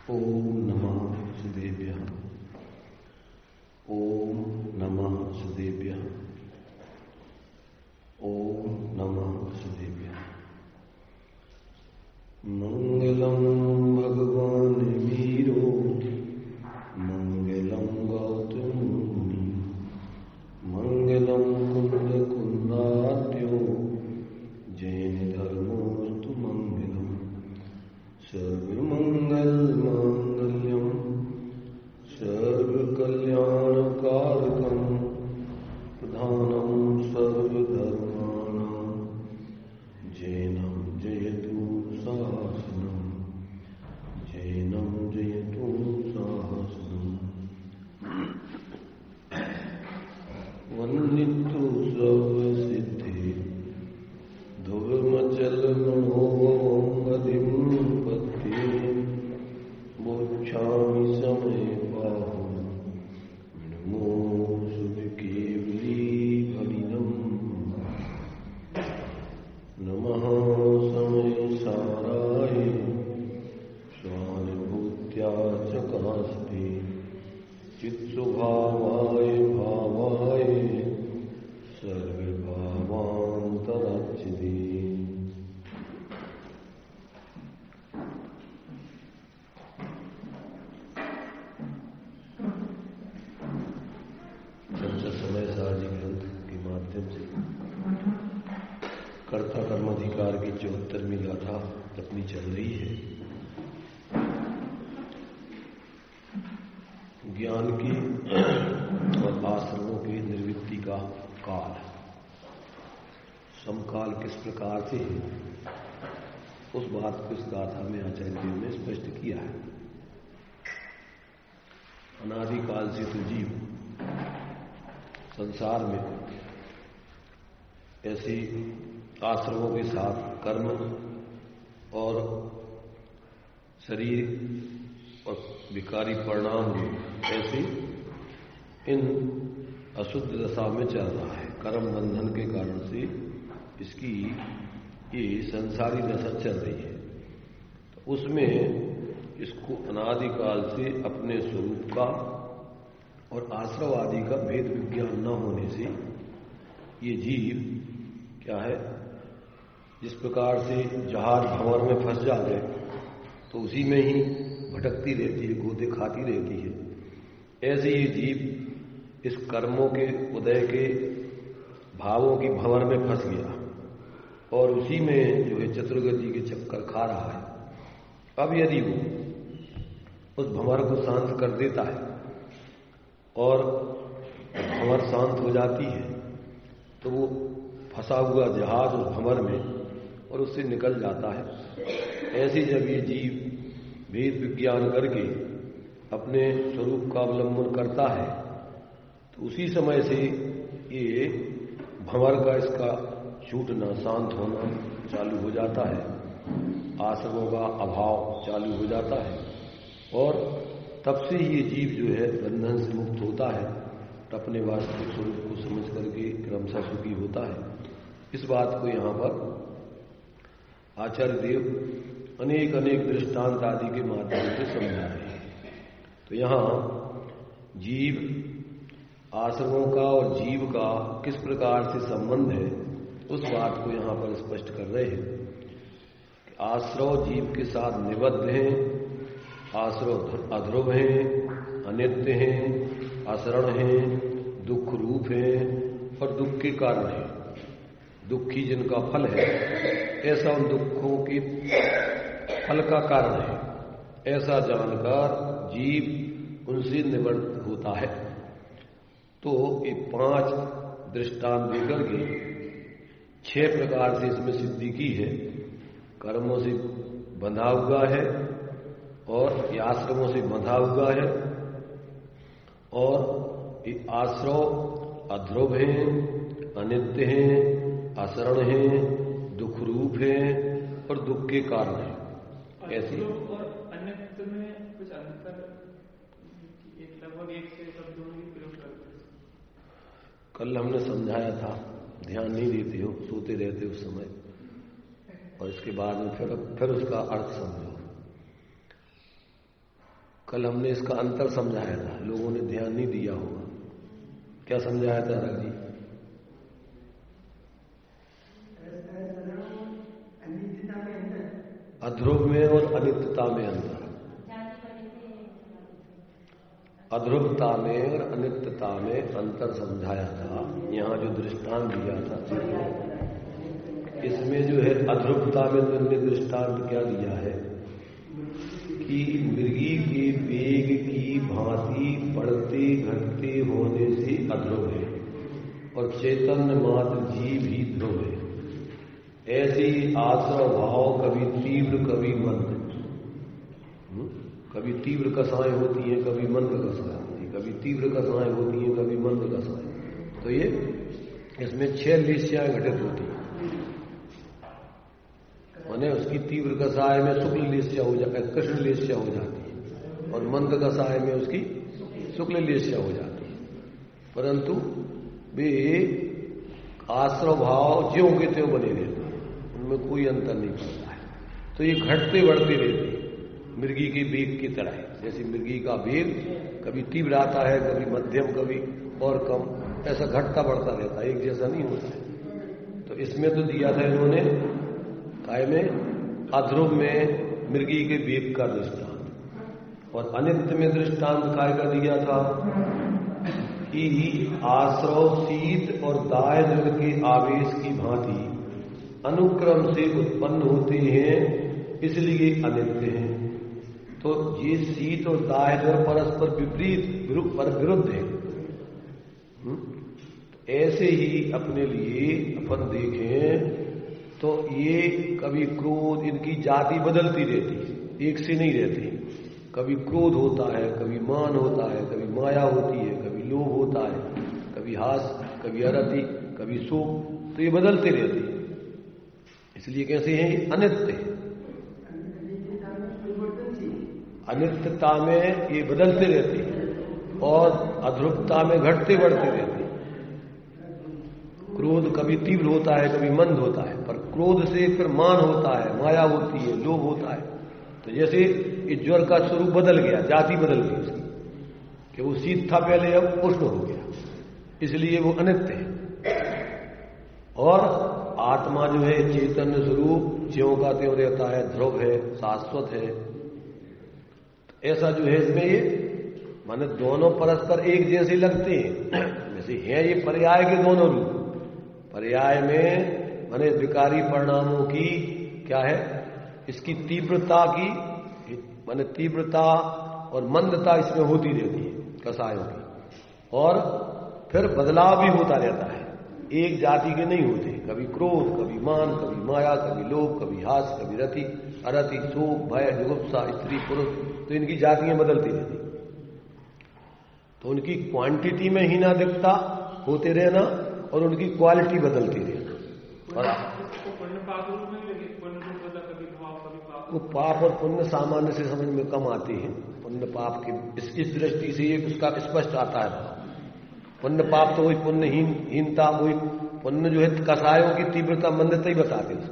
ओम नमः सुदेभ्यः। ओम नमः सुदेभ्यः। ओम नमः सुदेभ्यः। मंगलम भगवान वीरो मंगलम गौतम मुनि मंगलम कुंद कुंदाद्यो जैन धर्मोस्तु मंगलम सर्वमंगल मांगल्यम सर्वकल्याणकारकम प्रधानम सर्वधर्माणां जैनं जयतु सहस्रम जैनं जयतु सहस्रम वन्दितु सर्वसिद्धि ध्रुवमचल मनोवमदिं पत्ति मोक्षामि समय बाहु नमो सुखकेवली भरिदम् नमः समय साराय स्वानुभूत्या चकास्ते चित्स्वभावाय भावाय सर्वभावान्तराच्यते। समय सारणी ग्रंथ के माध्यम से कर्ता कर्माधिकार की 74वीं गाथा अपनी चल रही है। ज्ञान की और आश्रमों की निर्वृत्ति का काल, समकाल किस प्रकार से है, उस बात को इस गाथा में आचार्य देव ने स्पष्ट किया है। अनादिकाल से तो जीव संसार में ऐसी आश्रमों के साथ कर्म और शरीर और विकारी परिणाम ऐसे इन अशुद्ध दशा में चल रहा है। कर्म बंधन के कारण से इसकी ये संसारी दशा चल रही है। तो उसमें इसको अनादिकाल से अपने स्वरूप का और आश्रव आदि का भेद विज्ञान न होने से ये जीव क्या है, जिस प्रकार से जहाज भंवर में फंस जाए तो उसी में ही भटकती रहती है, गोते खाती रहती है। ऐसे ये जीव इस कर्मों के उदय के भावों की भंवर में फंस गया और उसी में जो है चतुर्गति के चक्कर खा रहा है। अब यदि वो उस भंवर को शांत कर देता है और भंवर शांत हो जाती है तो वो फंसा हुआ जहाज उस भंवर में और उससे निकल जाता है। ऐसे जब ये जीव भेद विज्ञान करके अपने स्वरूप का अवलंबन करता है तो उसी समय से ये भंवर का इसका छूटना, शांत होना चालू हो जाता है, आश्रमों का अभाव चालू हो जाता है और तब से ये जीव जो है बंधन से मुक्त होता है और अपने वास्तविक स्वरूप को समझ करके क्रमशः सुखी होता है। इस बात को यहाँ पर आचार्य देव अनेक अनेक दृष्टांत आदि के माध्यम से समझा रहे हैं। तो यहाँ जीव, आश्रमों का और जीव का किस प्रकार से संबंध है उस बात को यहाँ पर स्पष्ट कर रहे हैं। आश्रव जीव के साथ निबद्ध हैं, आश्रव अध्रुव हैं, अनित्य हैं, असरण हैं, दुख रूप हैं और दुख के कारण हैं। दुखी जिनका फल है ऐसा उन दुखों के फल का कारण है, ऐसा जानकर जीव उनसे निवृत्त होता है। तो ये 5 दृष्टांत देकर के 6 प्रकार से इसमें सिद्धि की है। कर्मों से बंधा हुआ है और ये आश्रमों से बंधा हुआ है और ये आश्रव अध्रुव हैं, अनित्य हैं, असरण हैं, दुख रूप हैं और दुख के कारण हैं। ऐसे और अनित्य में कुछ अंतर, लगभग एक से शब्दों में प्रयोग करते हैं। कल हमने समझाया था, ध्यान नहीं देते हो, सोते रहते उस समय, और इसके बाद में फिर उसका अर्थ समझो। कल हमने इसका अंतर समझाया था, लोगों ने ध्यान नहीं दिया होगा। क्या समझाया था रघु जी? अध्रुव में और अनित्यता में अंतर, अध्रुवता में और अनित्यता में अंतर समझाया था। यहां जो दृष्टांत दिया था इसमें जो है अध्रुवता में तुमने दृष्टांत क्या दिया है कि मृगी के वेग की भांति बढ़ते घटते होने से अध्रुव है और चैतन्य मात्र जीव ही ध्रुव है। ऐसे ही आश्रव भाव कभी तीव्र कभी मंद, कभी तीव्र कसाएं होती हैं, कभी मंद कसाएं होती हैं, कभी तीव्र कसाएं होती हैं, कभी मंद कसाएं। तो ये इसमें 6 लेस्याएं घटित होती हैं। माने उसकी तीव्र कसाय में शुक्ल लेस्या हो जाती है, कृष्ण लेस्या हो जाती है, और मंद कसाय में उसकी शुक्ल लेस्या हो जाती है। परंतु वे आश्रव भाव ज्यों के त्यों बने रहते हैं, उनमें कोई अंतर नहीं पड़ता है। तो ये घटते बढ़ते रहते हैं मृगी के वेग की तरह। जैसे मृगी का वेग कभी तीव्र आता है, कभी मध्यम, कभी और कम, ऐसा घटता बढ़ता रहता है, एक जैसा नहीं होता है। तो इसमें तो दिया था इन्होंने काय में अध्रुव में मृगी के वेग का दृष्टांत, और अनित्य में दृष्टांत काय का दिया था कि आश्रव शीत और दाय जल के आवेश की भांति अनुक्रम से उत्पन्न होते हैं, इसलिए अनित्य हैं। तो ये शीत और दाय जल परस्पर विपरीत विरुद्ध है। ऐसे ही अपने लिए अपन देखें तो ये कभी क्रोध, इनकी जाति बदलती रहती है, एक से नहीं रहती। कभी क्रोध होता है, कभी मान होता है, कभी माया होती है, कभी लोभ होता है, कभी हास, कभी अरति, कभी शोक, तो ये बदलते रहते हैं। इसलिए कैसे हैं? अनित्य है। अनित्यता में ये बदलते रहते हैं और अध्रुवता में घटते बढ़ते रहते हैं। क्रोध कभी तीव्र होता है, कभी मंद होता है, पर क्रोध से फिर मान होता है, माया होती है, लोभ होता है। तो जैसे इस ज्वर का स्वरूप बदल गया, जाति बदल गई उसकी, कि वो शीत था पहले, अब उष्ण हो गया, इसलिए वो अनित्य है। और आत्मा जो है चैतन्य स्वरूप ज्यों का त्यों रहता है, ध्रुव है, शाश्वत है। ऐसा जो है इसमें ये माने दोनों परस्पर एक जैसे लगते हैं। जैसे है ये पर्याय के दोनों रूप। पर्याय में माने विकारी परिणामों की क्या है, इसकी तीव्रता की माने तीव्रता और मंदता इसमें होती रहती है कसायों की, और फिर बदलाव भी होता रहता है, एक जाति के नहीं होते। कभी क्रोध, कभी मान, कभी माया, कभी लोभ, कभी हास, कभी रति, अरति, शोक, भय, जुगुप्सा, स्त्री, पुरुष, तो इनकी जातियां बदलती रहती। तो उनकी क्वांटिटी में ही ना दिखता होते रहना और उनकी क्वालिटी बदलती रहना। और वो पाप और पुण्य सामान्य से समझ में कम आते हैं। पुण्य पाप की इस दृष्टि से ये उसका स्पष्ट आता है। पुण्य पाप तो वही पुण्यहीनता, वही पुण्य जो है कसायों की तीव्रता मंदता ही बताते हैं।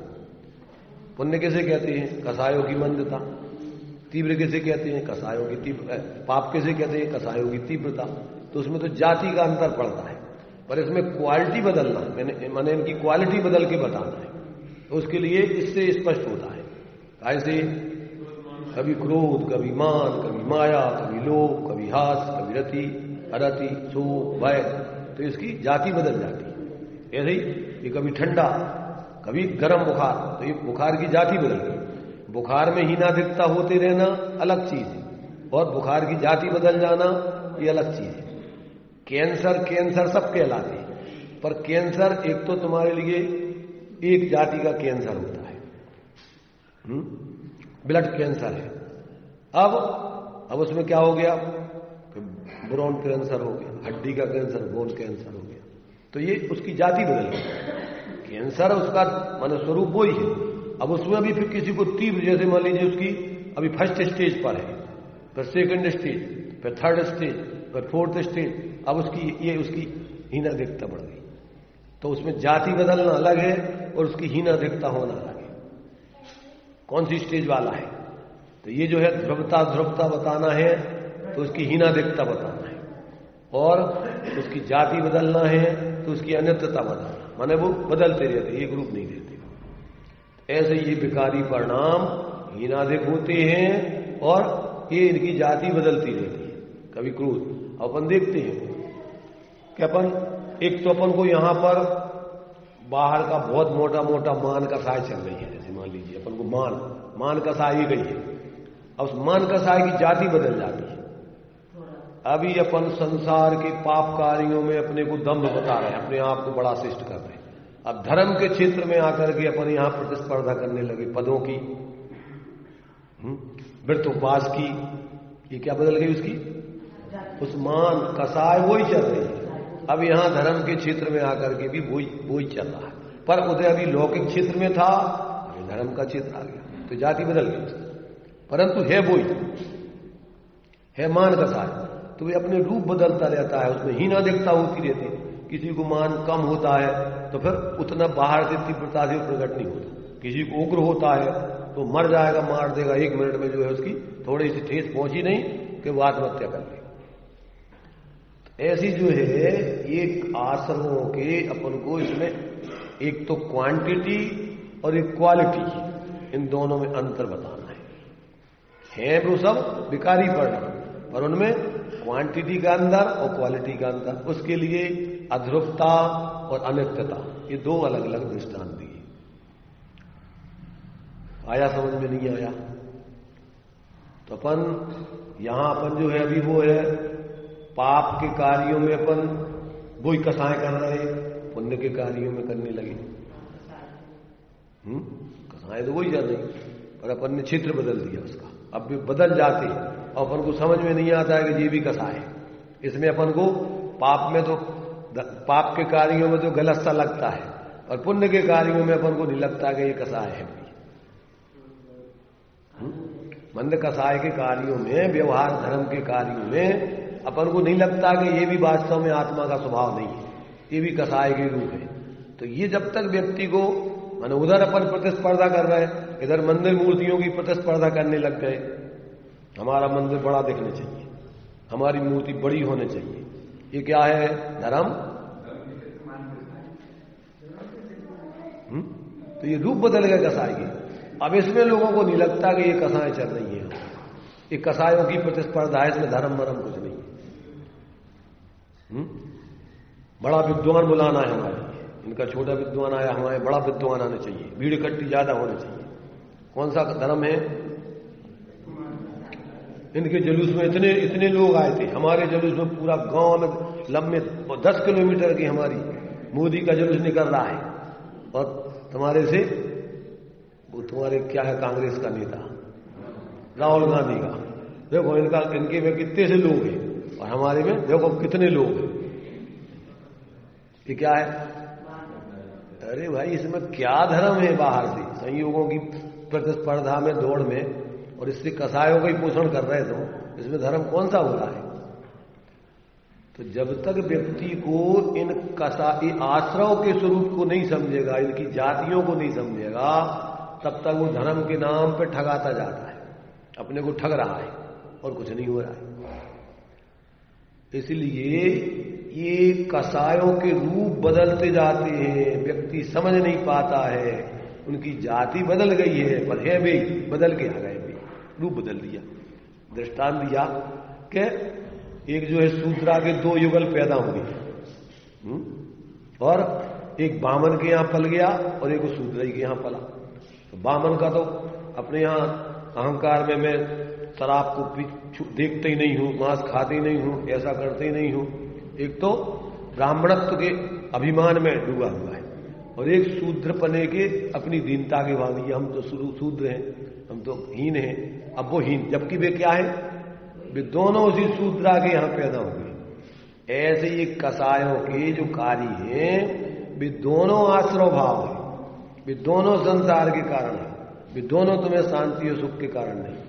पुण्य किसे कहते हैं? कसायों की मंदता। तीव्र किसे कहते हैं? कसायों की तीव्र। पाप किसे कहते हैं? कसायों की तीव्रता। तो उसमें तो जाति का अंतर पड़ता है, पर इसमें क्वालिटी बदलना, मैंने इनकी क्वालिटी बदल के बताना है। तो उसके लिए इससे स्पष्ट होता है। ऐसे कभी क्रोध, कभी मान, कभी माया, कभी लोभ, कभी हास, कभी रति, अरति, शोक, भय, तो इसकी जाति बदल जाती है। ऐसे ही ये कभी ठंडा, कभी गर्म बुखार, तो ये बुखार की जाति बदल गई। बुखार में हीनाधिकता होते रहना अलग चीज है, और बुखार की जाति बदल जाना ये अलग चीज है। कैंसर सब कहलाते हैं, पर कैंसर एक तो तुम्हारे लिए एक जाति का कैंसर होता है, ब्लड कैंसर है। अब उसमें क्या हो गया? ब्रोन कैंसर हो गया, हड्डी का कैंसर, बोन कैंसर हो गया। तो ये उसकी जाति बदल गई। कैंसर उसका माने स्वरूप वही है। अब उसमें भी फिर किसी को तीव्र, जैसे मान लीजिए उसकी अभी फर्स्ट स्टेज पर है, फिर सेकंड स्टेज, फिर थर्ड स्टेज, फिर फोर्थ स्टेज, अब उसकी हीनाधिकता बढ़ गई। तो उसमें जाति बदलना अलग है और उसकी हीनाधिकता होना अलग है। कौन सी स्टेज वाला है? तो ये जो है ध्रुवता बताना है तो उसकी हीनादिकता बताना है, और उसकी जाति बदलना है तो उसकी अनित्यता बताना, माने वो बदलते रहते, एक रूप नहीं देते। ऐसे ये विकारी परिणाम हीनादिक होते हैं और ये इनकी जाति बदलती रहती है, कभी क्रोध। अपन देखते हैं कि अपन एक तो अपन को यहां पर बाहर का बहुत मोटा मोटा मान कसाय चल रही है, जैसे मान लीजिए अपन को मान कसाई गई है, अब उस मान कसाय की जाति बदल जाती है। अभी अपन संसार के पाप कार्यों में अपने को दम्भ बता रहे हैं, अपने आप को बड़ा शिष्ट कर रहे हैं। अब धर्म के क्षेत्र में आकर के अपन यहां प्रतिस्पर्धा करने लगे पदों की, वृत्तोपास की, ये क्या बदल गई उसकी, उस मान कसाय वही चल रही है। अब यहां धर्म के क्षेत्र में आकर के भी वही चल रहा है, पर उधर अभी लौकिक क्षेत्र में था, अभी धर्म का क्षेत्र आ गया तो जाति बदल गई, परंतु है वही है मान कसाय, तो वे अपने रूप बदलता रहता है, उसमें हीनादिकता होती रहती है। किसी को मान कम होता है तो फिर उतना बाहर से तीव्रता से प्रकट नहीं होता, किसी को उग्र होता है तो मर जाएगा, मार देगा, 1 मिनट में जो है उसकी थोड़ी सी ठेस पहुंची नहीं कि वो आत्महत्या कर ले। ऐसी जो है एक आश्रमों के अपन को इसमें एक तो क्वांटिटी और एक क्वालिटी, इन दोनों में अंतर बताना है वो सब विकारी परिणाम, पर उनमें क्वांटिटी का अंदर और क्वालिटी का अंतर, उसके लिए अध्रुवता और अनित्यता, ये 2 अलग अलग दृष्टांत दिए। आया समझ में नहीं आया? तो अपन यहां अपन जो है अभी वो है पाप के कार्यों में अपन वही कसाय कर रहे, पुण्य के कार्यों में करने लगे। कसाय तो वही चल रही, पर अपन ने क्षेत्र बदल दिया उसका, अब भी बदल जाते और अपन को समझ में नहीं आता है कि ये भी कसाय है। इसमें अपन को पाप में तो पाप के कार्यों में तो गलत सा लगता है, और पुण्य के कार्यों में अपन को नहीं लगता कि ये कसाय है। मंद कसाय के कार्यों में, व्यवहार धर्म के कार्यों में अपन को नहीं लगता कि ये भी वास्तव में आत्मा का स्वभाव नहीं है, ये भी कसाय के रूप है। तो ये जब तक व्यक्ति को माने उधर अपन प्रतिस्पर्धा कर रहे हैं, इधर मंदिर मूर्तियों की प्रतिस्पर्धा करने लग गए, हमारा मंदिर बड़ा दिखना चाहिए, हमारी मूर्ति बड़ी होनी चाहिए, ये क्या है? धर्म। तो ये रूप बदल गए कसाय के। अब इसमें लोगों को नहीं लगता कि ये कसाय चल रही है, ये कसायों की प्रतिस्पर्धा है, इसमें धर्म मरम कुछ नहीं। बड़ा विद्वान बुलाना है हमारे, इनका छोटा विद्वान आया, हमारे बड़ा विद्वान आना चाहिए, भीड़ इकट्ठी ज्यादा होनी चाहिए। कौन सा धर्म है? इनके जुलूस में इतने लोग आए थे, हमारे जुलूस में पूरा गांव में लंबे 10 किलोमीटर की हमारी मोदी का जुलूस निकल रहा है, और तुम्हारे से वो तुम्हारे क्या है कांग्रेस का नेता राहुल गांधी का, देखो इनके में कितने से लोग हैं और हमारे में देखो कितने लोग हैं। ये क्या है? अरे भाई इसमें क्या धर्म है? बाहर से संयोगों की प्रतिस्पर्धा में, दौड़ में, और इससे कसायों का ही पोषण कर रहे तो इसमें धर्म कौन सा हो रहा है? तो जब तक व्यक्ति को इन आश्रव के स्वरूप को नहीं समझेगा, इनकी जातियों को नहीं समझेगा, तब तक वो धर्म के नाम पे ठगाता जाता है, अपने को ठग रहा है और कुछ नहीं हो रहा है। इसलिए ये कसायों के रूप बदलते जाते हैं, व्यक्ति समझ नहीं पाता है, उनकी जाति बदल गई है, पर है भी बदल के आ गए, भी रूप बदल दिया। दृष्टांत दिया कि एक जो है शूद्रा के 2 युगल पैदा हुए, और एक बामन के यहां पल गया और एक शूद्रा के यहां पला। तो बामन का तो अपने यहां अहंकार में मैं शराब को देखते ही नहीं हूं, मांस खाते ही नहीं हूं, ऐसा करते ही नहीं हूं। एक तो ब्राह्मणत्व के अभिमान में डूबा हुआ है, और एक शूद्रपने के अपनी दीनता के भावी, हम तो शूद्र हैं, हम तो हीन हैं। अब वो हीन, जबकि वे क्या है? वे दोनों उसी शूद्रा के यहां पैदा हुए। ऐसे ये कसायों के जो कार्य हैं, वे दोनों आश्रव भाव है, वे दोनों संसार के कारण है, वे दोनों तुम्हें शांति और सुख के कारण नहीं।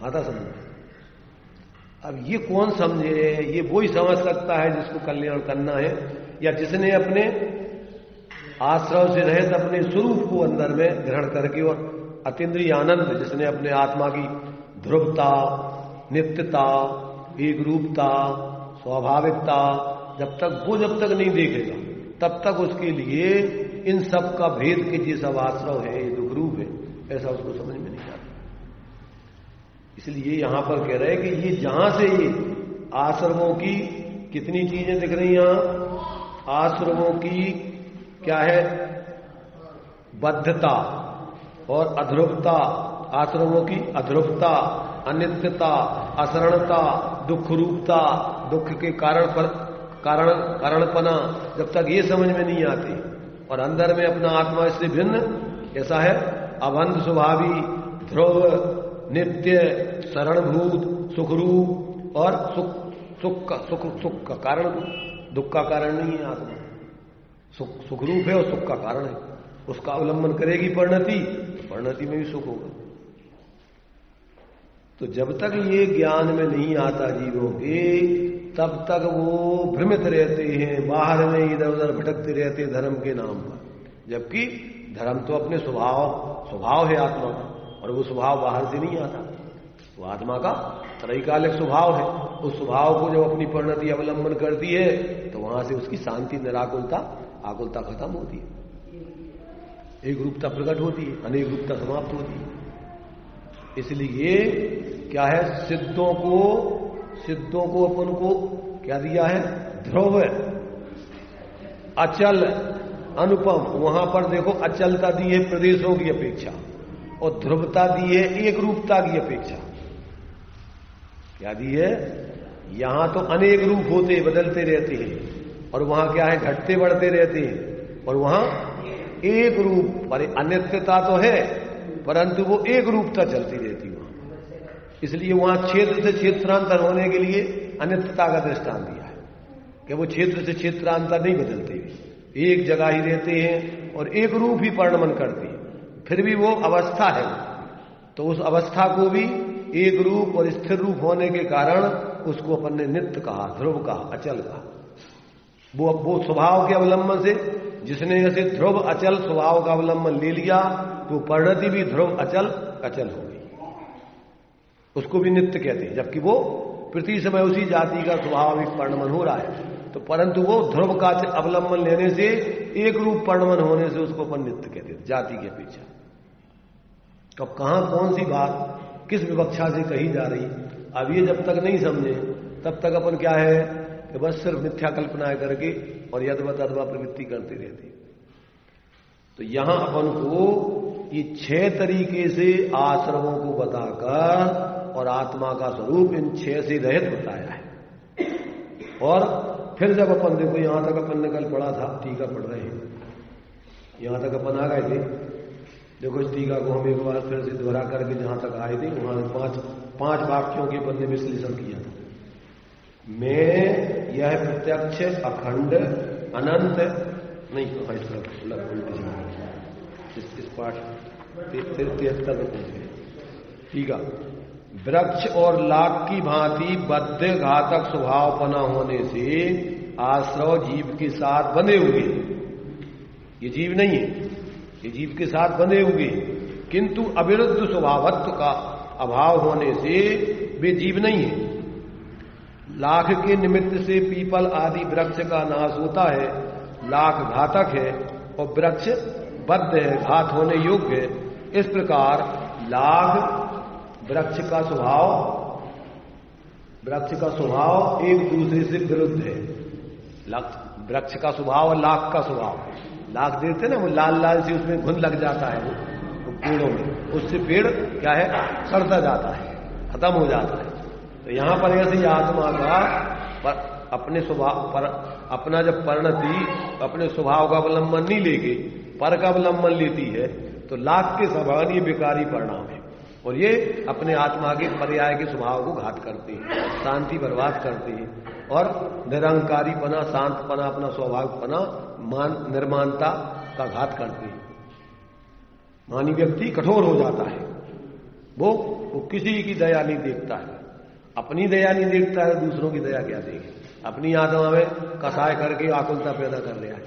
आता समझ? अब ये कौन समझे? ये वही समझ सकता है जिसको कल्याण करना है, या जिसने अपने आश्रव से रहित अपने स्वरूप को अंदर में ग्रहण करके और अतीन्द्रिय आनंद, जिसने अपने आत्मा की ध्रुवता, नित्यता, एक रूपता, स्वाभाविकता, जब तक नहीं देखेगा तब तक उसके लिए इन सब का भेद के ये सब आश्रव है, ये दुख रूप है, ऐसा उसको समझ में नहीं आता। इसलिए यहां पर कह रहे हैं कि ये जहां से ये आश्रमों की कितनी चीजें दिख रही यहां, आश्रमों की क्या है, बद्धता और अध्रुवता, आश्रमों की अध्रुवता, अनित्यता, असरणता, दुख रूपता, दुख के कारणपना, जब तक ये समझ में नहीं आती और अंदर में अपना आत्मा इससे भिन्न कैसा है, अबंध स्वभावी, ध्रुव, नित्य, शरणभूत, सुखरूप और सुख का कारण, दुख का कारण नहीं है आत्मा, सुखरूप है और सुख का कारण है। उसका अवलंबन करेगी परिणति, परिणति में भी सुख होगा। तो जब तक ये ज्ञान में नहीं आता जीवों के, तब तक वो भ्रमित रहते हैं, बाहर में इधर उधर भटकते रहते हैं धर्म के नाम पर, जबकि धर्म तो अपने स्वभाव है आत्मा का, और वो स्वभाव बाहर से नहीं आता, वो आत्मा का त्रैकालिक स्वभाव है। उस स्वभाव को जब अपनी परिणति अवलंबन करती है तो वहां से उसकी शांति, निराकुलता, आकुलता खत्म होती है, एक रूपता प्रकट होती है, अनेक रूपता समाप्त होती है। इसलिए क्या है, सिद्धों को अपन को क्या दिया है, ध्रुव, अचल, अनुपम। वहां पर देखो अचलता दी है प्रदेशों की अपेक्षा, और ध्रुवता दी है एक रूपता की अपेक्षा। क्या दी है, यहां तो अनेक रूप होते, बदलते रहते हैं, और वहां क्या है, घटते बढ़ते रहते हैं, और वहां एक रूप, पर अनित्यता तो है परंतु वो एक रूपता चलती रहती वहां। इसलिए वहां क्षेत्र से क्षेत्रांतर होने के लिए अनित्यता का दृष्टांत दिया है कि वो क्षेत्र से क्षेत्रांतर नहीं बदलते, एक जगह ही रहते हैं और एक रूप ही परिणमन करते हैं, फिर भी वो अवस्था है। तो उस अवस्था को भी एक रूप और स्थिर रूप होने के कारण उसको अपन ने नित्य कहा, ध्रुव कहा, अचल कहा। वो स्वभाव के अवलंबन से, जिसने जैसे ध्रुव अचल स्वभाव का अवलंबन ले लिया तो परिणति भी ध्रुव अचल हो गई, उसको भी नित्य कहते हैं, जबकि वो प्रति समय उसी जाति का स्वाभाविक परिणमन हो रहा है। तो परंतु वो ध्रुव का अवलंबन लेने से, एक रूप परिणमन होने से उसको अपन नित्य कहते हैं, जाति के अपेक्षा। तो कहां कौन सी बात किस विवक्षा से कही जा रही, अब ये जब तक नहीं समझे तब तक अपन क्या है कि बस सिर्फ मिथ्या कल्पनाएं करके और यदवत अथवा प्रवृत्ति करते रहते। तो यहां अपन को ये 6 तरीके से आश्रमों को बताकर और आत्मा का स्वरूप इन 6 से रहित बताया है। और फिर जब अपन देखो, यहां तक अपन ने कल पढ़ा था, टीका पढ़ रहे हैं, यहां तक अपन आ गए थे। देखो इस टीका को हम एक बार फिर से दोहरा करके जहां तक आए थे वहां 5 वाक्यों के अपन ने विश्लेषण किया था। मैं यह प्रत्यक्ष अखंड अनंत नहीं, इस पाठ 73 में पहुंचे। ठीक है, वृक्ष और लाख की भांति बद्ध घातक स्वभावपना होने से आश्रव जीव के साथ बंधे हुए, ये जीव नहीं है, ये जीव के साथ बंधे हुए, किंतु अविरुद्ध स्वभावत्व का अभाव होने से वे जीव नहीं है। लाख के निमित्त से पीपल आदि वृक्ष का नाश होता है, लाख घातक है और वृक्ष बद्ध है, घात होने योग्य है। इस प्रकार लाख वृक्ष का स्वभाव एक दूसरे से विरुद्ध है। वृक्ष का स्वभाव और लाख का स्वभाव, लाख देते ना वो लाल लाल से उसमें घुन लग जाता है वो पेड़ों में, उससे पेड़ क्या है, सड़ता जाता है, खत्म हो जाता है। तो यहां पर ऐसे आत्मा का अपने स्वभाव पर अपना जब परिणति अपने स्वभाव का अवलंबन नहीं लेके पर का अवलंबन लेती है तो लाख के समान ये बेकारी परिणाम है, और ये अपने आत्मा के पर्याय के स्वभाव को घात करते हैं, शांति बर्बाद करते हैं, और निरंकारीपना, शांतपना, अपना स्वाभाविकपना, निर्माणता का घात करते हैं। मानी व्यक्ति कठोर हो जाता है, वो किसी की दया नहीं देखता है, अपनी दया नहीं देखता है, दूसरों की दया क्या देखे, अपनी आत्मा में कसाय करके आकुलता पैदा कर रहा है।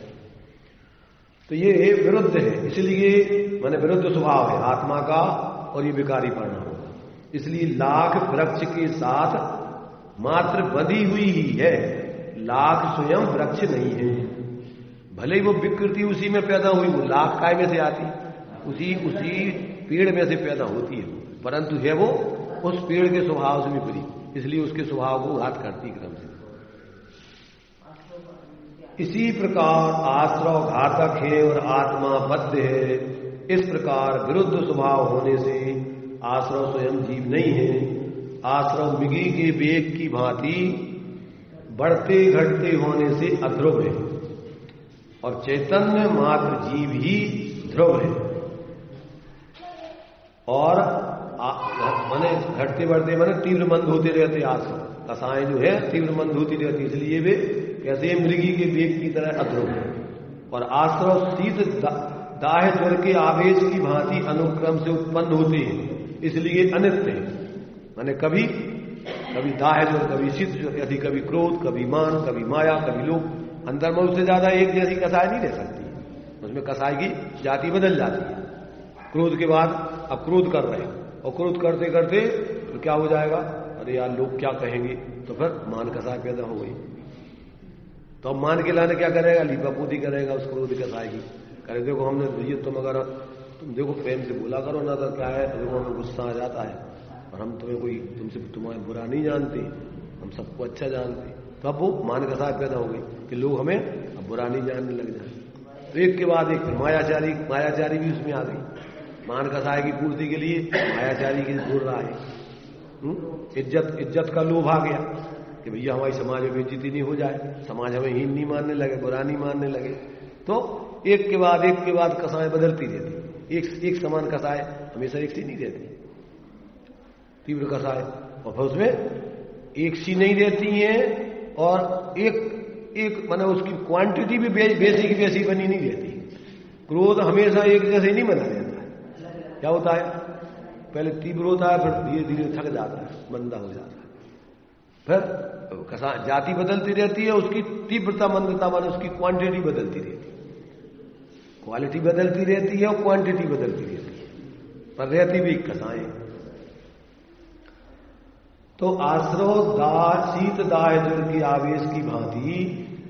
तो ये विरुद्ध है। इसलिए माने विरुद्ध स्वभाव है आत्मा का और ये विकारी परिणाम होगा। इसलिए लाख वृक्ष के साथ मात्र बंधी हुई ही है, लाख स्वयं वृक्ष नहीं है। भले ही वो विकृति उसी में पैदा हुई, वो लाख काय में से आती, उसी पेड़ में से पैदा होती है, परंतु है वो उस पेड़ के स्वभाव से विपरीत, इसलिए उसके स्वभाव को घात करती क्रम से। इसी प्रकार आश्रव घातक है और आत्मा बद्ध है। इस प्रकार विरुद्ध स्वभाव होने से आश्रव स्वयं जीव नहीं है। आश्रव मृगी के वेग की भांति बढ़ते घटते होने से अध्रुव है और चैतन्य मात्र जीव ही ध्रुव है। और माने घटते बढ़ते माने तीव्र मंद होते रहते आश्रव, कसाएं जो है तीव्र मंद होती रहती, इसलिए वे कैसे मृगी के वेग की तरह अध्रुव है। और आश्रव शीत दाह ज्वर के आवेश की भांति अनुक्रम से उत्पन्न होते हैं, इसलिए अनित्य है। माने कभी दाह ज्वर, कभी शीत ज्वर, यदि कभी क्रोध, कभी मान, कभी माया, कभी लोभ। अंतर में उससे ज्यादा एक जैसी कसाय नहीं रह सकती, उसमें कसाई की जाति बदल जाती है। क्रोध के बाद अब क्रोध कर रहे हैं और क्रोध करते करते तो क्या हो जाएगा, अरे यार लोग क्या कहेंगे, तो फिर मान कसाय पैदा हो गई। तो अब मान के लाने क्या करेगा, लीपापोती करेगा उस क्रोध कसाय की। करे देखो हमने ये तुम अगर तुम देखो प्रेम से बोला करो ना, तो क्या है देखो हमें गुस्सा आ जाता है और हम तुम्हें कोई तुमसे तुम्हारे बुरा नहीं जानते, हम सबको अच्छा जानते। तो अब वो मान कसाय पैदा हो गई कि लोग हमें अब बुरा नहीं जानने लग जाए। तो एक के बाद एक मायाचारी भी उसमें आ गई। मान कसाय की पूर्ति के लिए मायाचारी की बोल रहा है। इज्जत का लोभ आ गया कि भैया हमारी समाज में बेइज्जती नहीं हो जाए, समाज हमें हीन नहीं मानने लगे, बुरा नहीं मानने लगे। तो एक के बाद कसाएं बदलती रहती, एक समान कसाय हमेशा एक सी नहीं रहती, तीव्र कसाय। और फिर उसमें एक सी नहीं रहती है और एक माने उसकी क्वांटिटी भी वैसी की वैसी बनी नहीं रहती। क्रोध हमेशा एक जैसे नहीं बना रहता है। क्या होता है, पहले तीव्र होता है, फिर धीरे धीरे थक जाता है, मंदा हो जाता है, फिर जाति बदलती रहती है, उसकी तीव्रता मंदता माने उसकी क्वांटिटी बदलती रहती है। क्वालिटी बदलती रहती है और क्वांटिटी बदलती रहती है, पर रहती भी कसाएं। तो आश्रव शीत दाह ज्वर के आवेश की भांति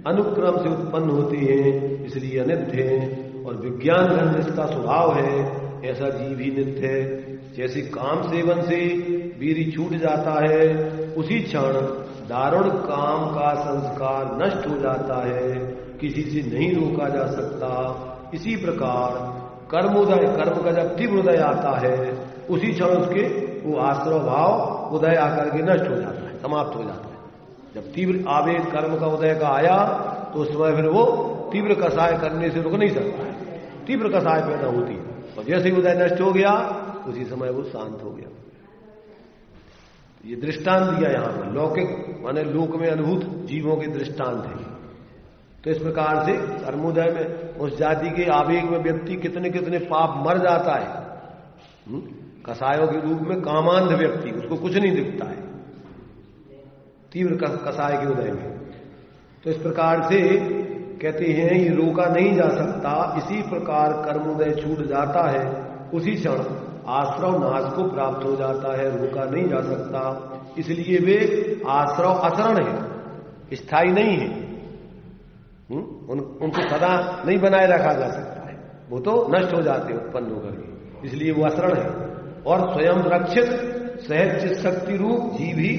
अनुक्रम से उत्पन्न होते हैं, इसलिए अनित्य है। और विज्ञान धर्म इसका स्वभाव है, ऐसा जीव ही नित्य है। जैसे काम सेवन से बीड़ी छूट जाता है, उसी क्षण दारुण काम का संस्कार नष्ट हो जाता है, किसी से नहीं रोका जा सकता। इसी प्रकार कर्मोदय, कर्म का जब तीव्र उदय आता है, उसी क्षण उसके वो आश्रव भाव उदय आकर के नष्ट हो जाता है, समाप्त हो जाता है। जब तीव्र आवेग कर्म का उदय का आया तो उस समय फिर वो तीव्र कसाय करने से रुक नहीं सकता है, तीव्र कसाय पैदा होती है। और जैसे ही उदय नष्ट हो गया उसी समय वो शांत हो गया। ये दृष्टांत दिया यहां पर, लौकिक माने लोक में अनुभूत जीवों के दृष्टांत है। तो इस प्रकार से कर्मोदय में उस जाति के आवेग में व्यक्ति कितने कितने पाप मर जाता है। कसायों के रूप में कामांध व्यक्ति, उसको कुछ नहीं दिखता है तीव्र कसाय के उदय में। तो इस प्रकार से कहते हैं ये रोका नहीं जा सकता। इसी प्रकार कर्मोदय छूट जाता है, उसी क्षण आश्रव नाश को प्राप्त हो जाता है, रोका नहीं जा सकता। इसलिए वे आश्रव अचरण है, स्थायी नहीं है। उनको सदा नहीं बनाए रखा जा सकता है, वो तो नष्ट हो जाते उत्पन्न होकर के, इसलिए वो अचरण है। और स्वयं रक्षित सहज शक्ति रूप जीव ही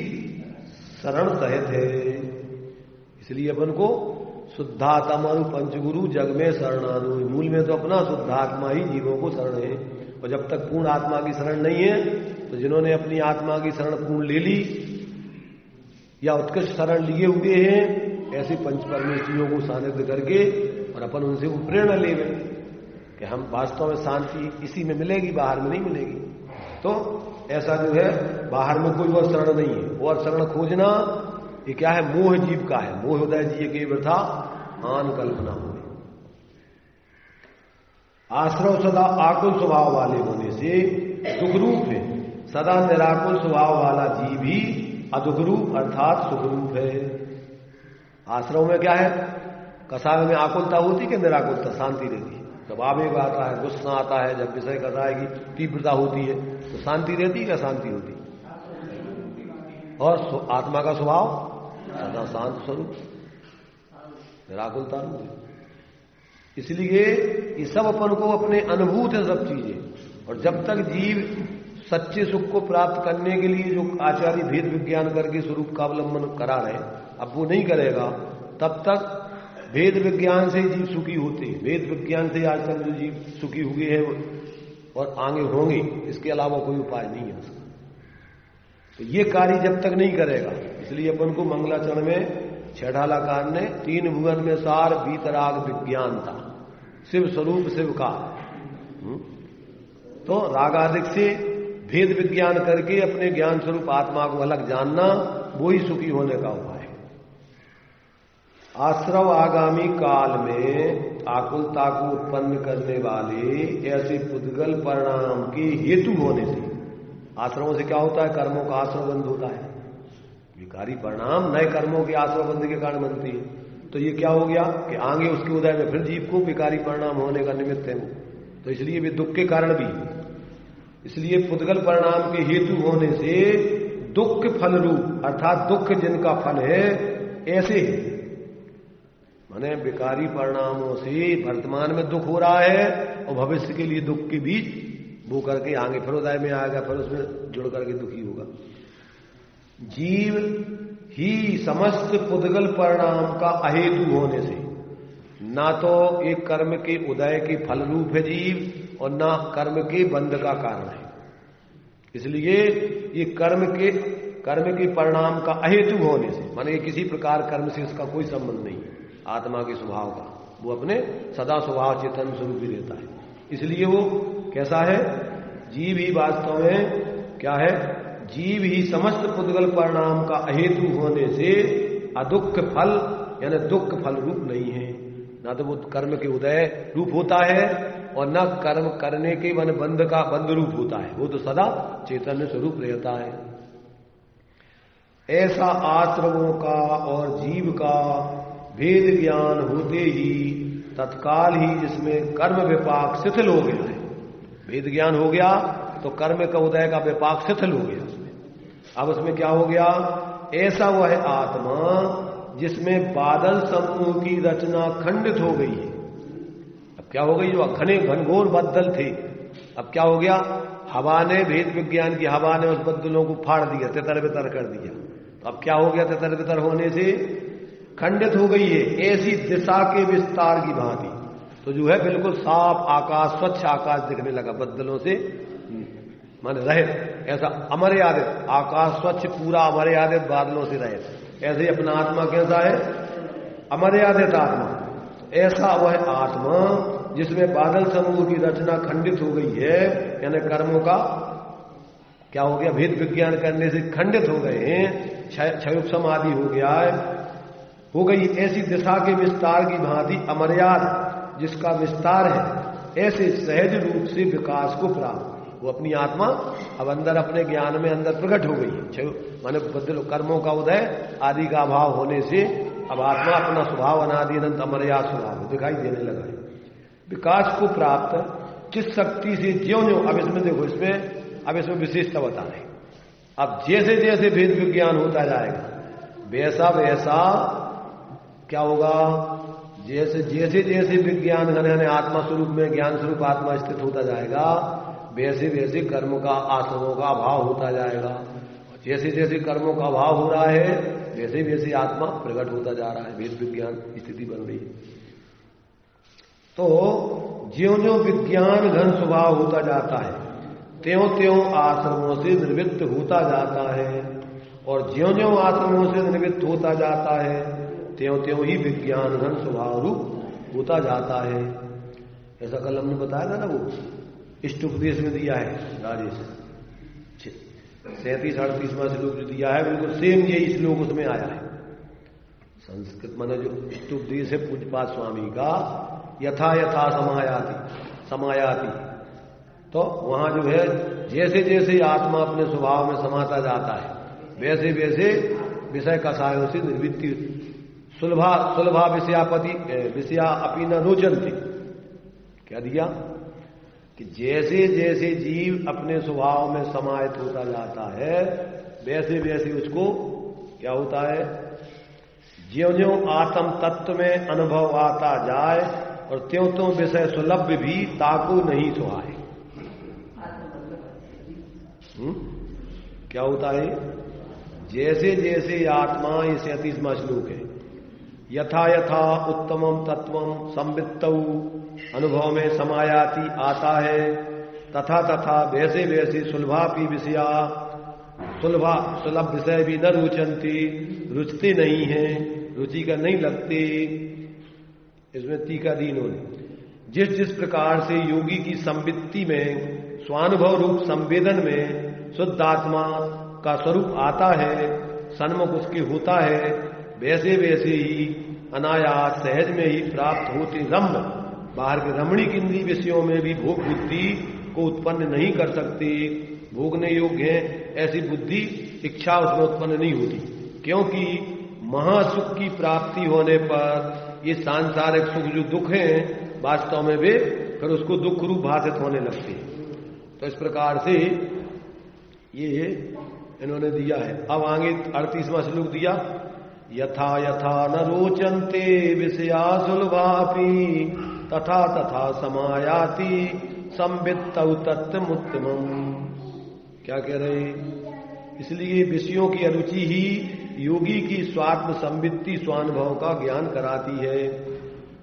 शरण सहित है। इसलिए अपन को शुद्धात्मा पंचगुरु जग में शरणानु, मूल में तो अपना शुद्धात्मा ही जीवों को शरण है। और जब तक पूर्ण आत्मा की शरण नहीं है, तो जिन्होंने अपनी आत्मा की शरण पूर्ण ले ली या उत्कृष्ट शरण लिए हुए हैं, ऐसे पंच परमेश्वरियों को सानिध्य करके और अपन उनसे वो प्रेरणा ले कि हम वास्तव में शांति इसी में मिलेगी, बाहर में नहीं मिलेगी। तो ऐसा जो है बाहर में कोई और शरण नहीं है। और शरण खोजना ये क्या है, मोह जीव का है। मोह उदय जी के वृथा आन कल्पना हो। आश्रव सदा आकुल स्वभाव वाले होने से दुख रूप है। सदा निराकुल स्वभाव वाला जीव ही अदुख रूप अर्थात सुख रूप है। आश्रव में क्या है, कसाय में आकुलता होती कि निराकुलता, शांति रहती है। जब आवेग आता है, गुस्सा आता है, जब विषय कसाय की तीव्रता होती है तो शांति रहती है या शांति होती? और आत्मा का स्वभाव सदा शांत स्वरूप, निराकुलता रूप। इसलिए ये सब अपन को अपने अनुभूत है सब चीजें। और जब तक जीव सच्चे सुख को प्राप्त करने के लिए जो आचार्य भेद विज्ञान करके स्वरूप का अवलंबन करा रहे, अब वो नहीं करेगा, तब तक भेद विज्ञान से जीव सुखी होते। भेद विज्ञान से आजकल जो जीव सुखी हुए हैं और आगे होंगे, इसके अलावा कोई उपाय नहीं है उसका। तो ये कार्य जब तक नहीं करेगा, इसलिए अपन को मंगलाचरण में छठालाकार ने 3 भुवन में सार बीतराग विज्ञान था, शिव स्वरूप शिव का। तो रागादिक से भेद विज्ञान करके अपने ज्ञान स्वरूप आत्मा को अलग जानना, वो ही सुखी होने का उपाय है। आश्रव आगामी काल में आकुलता को उत्पन्न करने वाले ऐसे पुद्गल परिणाम के हेतु होने से, आश्रमों से क्या होता है? कर्मों का आश्रव बंध होता है। विकारी परिणाम नए कर्मों के आश्रव बंध के कारण बनती है। तो ये क्या हो गया कि आगे उसके उदय में फिर जीव को विकारी परिणाम होने का निमित्त है। तो इसलिए वे दुख के कारण भी, इसलिए पुद्गल परिणाम के हेतु होने से दुख फल रूप, अर्थात दुख जिनका फल है ऐसे है। माने विकारी परिणामों से वर्तमान में दुख हो रहा है और भविष्य के लिए दुख के बीच वो करके आगे फिर उदय में आएगा, फिर उसमें जुड़ करके दुखी होगा। जीव ही समस्त पुद्गल परिणाम का अहेतु होने से, ना तो एक कर्म के उदय के फल रूप है जीव और ना कर्म के बंध का कारण है। इसलिए ये कर्म के परिणाम का अहेतु होने से, माने किसी प्रकार कर्म से इसका कोई संबंध नहीं है आत्मा के स्वभाव का, वो अपने सदा स्वभाव चेतन स्वरूप ही रहता है। इसलिए वो कैसा है? जीव ही वास्तव में क्या है? जीव ही समस्त पुद्गल परिणाम का अहेतु होने से अदुख फल, यानी दुख फल रूप नहीं है। ना तो वो कर्म के उदय रूप होता है और न कर्म करने के मन बंध का बंध रूप होता है। वो तो सदा चैतन्य स्वरूप रहता है। ऐसा आश्रमों का और जीव का भेद ज्ञान होते ही तत्काल ही जिसमें कर्म विपाक शिथिल हो गया है। भेद ज्ञान हो गया तो कर्म का उदय का विपाक शिथिल हो गया उसमें। अब उसमें क्या हो गया? ऐसा वह आत्मा जिसमें बादल समूह की रचना खंडित हो गई है। अब क्या हो गई? जो घने घनघोर बदल थे, अब क्या हो गया? हवा ने, भेद विज्ञान की हवा ने उस बदलों को फाड़ दिया, तितर बितर कर दिया। तो अब क्या हो गया? तितर बितर होने से खंडित हो गई है ऐसी दिशा के विस्तार की भांति। तो जो है बिल्कुल साफ आकाश, स्वच्छ आकाश दिखने लगा बदलों से, माने रहित, ऐसा अमर्यादित आकाश, स्वच्छ पूरा अमर्यादित बादलों से रहित। ऐसे ही अपना आत्मा कैसा है? अमर्यादित आत्मा। ऐसा वह आत्मा जिसमें बादल समूह की रचना खंडित हो गई है, यानी कर्मों का क्या हो गया? भेद विज्ञान करने से खंडित हो गए हैं, क्षयोप समाधि हो गया है, हो गई ऐसी दिशा के विस्तार की भांति अमर्याद जिसका विस्तार है, ऐसे सहज रूप से विकास को प्राप्त वो अपनी आत्मा अब अंदर अपने ज्ञान में अंदर प्रकट हो गई है। माने बदल कर्मों का उदय आदि का अभाव होने से अब आत्मा अपना स्वभाव अनादि अनंत अमर्याद स्वभाव दिखाई देने लगा है। विकास को प्राप्त किस शक्ति से ज्यों अब इसमें देखो, अब इसमें विशेषता बता रहे। अब जैसे जैसे भेद विज्ञान होता जाएगा वैसा वैसा क्या होगा? जैसे जैसे विज्ञान यानी आत्मा स्वरूप में ज्ञान स्वरूप आत्मा स्थित होता जाएगा, वैसे वैसे कर्म का आश्रमों का अभाव होता जाएगा। जैसे जैसे कर्मों का अभाव हो रहा है वैसे वैसे आत्मा प्रकट होता जा रहा है, भेद विज्ञान स्थिति बन रही है। तो ज्यों ज्यों विज्ञान घन स्वभाव होता जाता है त्यों त्यों आश्रमों से निवृत्त होता जाता है, और ज्यों ज्यों आश्रमों से निवृत्त होता जाता है त्यों त्यों ही विज्ञान घन स्वभाव रूप होता जाता है। ऐसा कल हमने बताया था ना, वो इष्ट उपदेश में दिया है राजेश 37-38वां श्लोक जो दिया है, बिल्कुल सेम यही श्लोक उसमें आया है। संस्कृत माने जो इष्ट उपदेश है पूज्यपाद स्वामी का, यथा यथा समायाति, तो वहां जो है जैसे जैसे आत्मा अपने स्वभाव में समाता जाता है वैसे वैसे विषय कसायों से निर्वृत्ति सुलभा विषयापति विषया अपनी न रोचनती, क्या दिया कि जैसे जैसे जीव अपने स्वभाव में समाहित होता जाता है वैसे वैसे उसको क्या होता है, ज्यों-ज्यों आत्म तत्व में अनुभव आता जाए और त्यों-त्यों विषय सुलभ भी ताकू नहीं सुहाए। क्या होता है, जैसे जैसे आत्मा, इसे 38वां श्लोक है, यथा यथा उत्तमम तत्वम संवित्तौ अनुभव में समायाति आता है, तथा तथा वैसे वैसे सुलभापि विषया, सुलभ विषय भी न रुचंती, रुचते नहीं है, रुचि का नहीं लगते। इसमें टीका दी इन्होंने, जिस जिस प्रकार से योगी की संवित्ति में स्वानुभव रूप संवेदन में शुद्ध आत्मा का स्वरूप आता है, सन्मुख उसके होता है, वैसे वैसे ही अनायास सहज में ही प्राप्त होते रम्य बाहर के रमणीक इंद्रिय विषयों में भी भोग बुद्धि को उत्पन्न नहीं कर सकते। भोगने योग्य है ऐसी बुद्धि, इच्छा उसमें उत्पन्न नहीं होती, क्योंकि महासुख की प्राप्ति होने पर ये सांसारिक सुख जो दुख हैं वास्तव में वे फिर उसको दुख रूप भाषित होने लगते हैं। तो इस प्रकार से ये इन्होंने दिया है। अब आगे 38वां श्लोक दिया, यथा यथा न रोचन्ते विषया सुलभापि तथा तथा समायाति संवित्तौ तत्त्वमुत्तमम्। क्या कह रहे, इसलिए विषयों की अरुचि ही योगी की स्वात्म संवित्ति स्वानुभव का ज्ञान कराती है।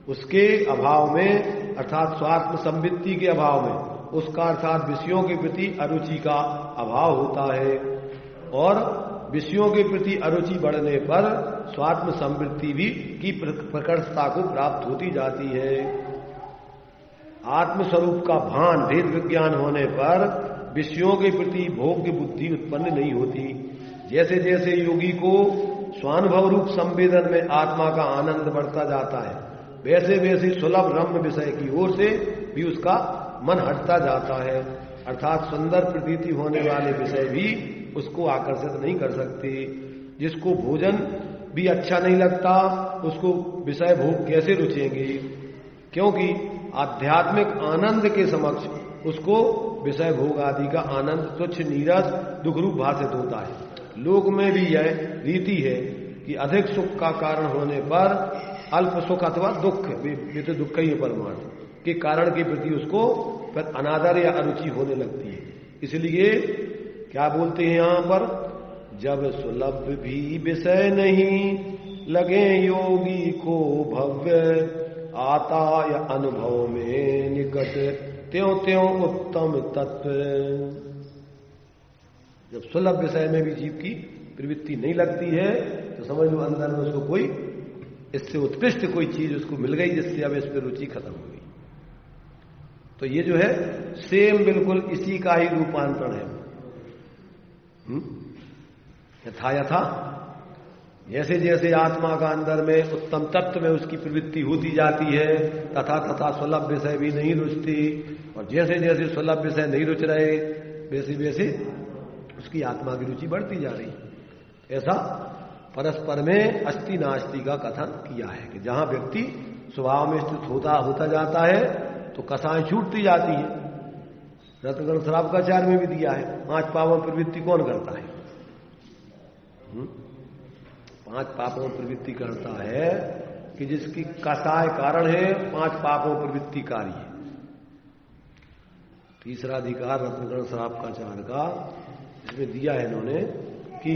उसके अभाव में अर्थात स्वात्म संवित्ति के अभाव में उसका अर्थात विषयों के प्रति अरुचि का अभाव होता है, और विषयों के प्रति अरुचि बढ़ने पर स्वात्म संवृत्ति भी की प्रकटता को प्राप्त होती जाती है। आत्मस्वरूप का भान भेद विज्ञान होने पर विषयों के प्रति भोग्य बुद्धि उत्पन्न नहीं होती। जैसे जैसे योगी को स्वानुभव रूप संवेदन में आत्मा का आनंद बढ़ता जाता है, वैसे वैसे सुलभ रम्य विषय की ओर से भी उसका मन हटता जाता है, अर्थात सुंदर प्रतीति होने वाले विषय भी उसको आकर्षित नहीं कर सकते। जिसको भोजन भी अच्छा नहीं लगता उसको विषय भोग कैसे रुचेंगे, क्योंकि आध्यात्मिक आनंद के समक्ष उसको विषय भोग आदि का आनंद तुच्छ नीरस दुख रूप भाषित होता है। लोक में भी यह रीति है कि अधिक सुख का कारण होने पर अल्प सुख अथवा दुख, ये तो दुख ही है परमार्थ के कारण के प्रति उसको फिर अनादर या अरुचि होने लगती है। इसलिए क्या बोलते हैं यहां पर, जब सुलभ भी विषय नहीं लगे योगी को भव्य आता या अनुभव में निकट त्यों त्यों उत्तम तत्व। जब सुलभ विषय में भी जीव की प्रवृत्ति नहीं लगती है तो समझ लो अंदर में उसको कोई इससे उत्कृष्ट कोई चीज उसको मिल गई जिससे अब इस पर रुचि खत्म हो गई। तो ये जो है सेम बिल्कुल इसी का ही रूपांतरण है। यथा यथा जैसे जैसे आत्मा का अंदर में उत्तम तत्व में उसकी प्रवृत्ति होती जाती है, तथा तथा सुलभ विषय भी नहीं रुचती, और जैसे जैसे सुलभ विषय नहीं रुच रहे वैसे वैसे उसकी आत्मा की रुचि बढ़ती जा रही। ऐसा परस्पर में अस्ति नास्ति का कथन किया है कि जहां व्यक्ति स्वभाव में स्थित होता जाता है तो कसाएं छूटती जाती है। रत्नगण श्रावकाचार्य में भी दिया है, 5 पापों प्रवृत्ति कौन करता है? 5 पापों प्रवृत्ति करता है कि जिसकी कसाय कारण है 5 पापों प्रवृत्तिकारी है। तीसरा अधिकार रत्नगण श्रावकाचार्य का इसमें दिया है इन्होंने कि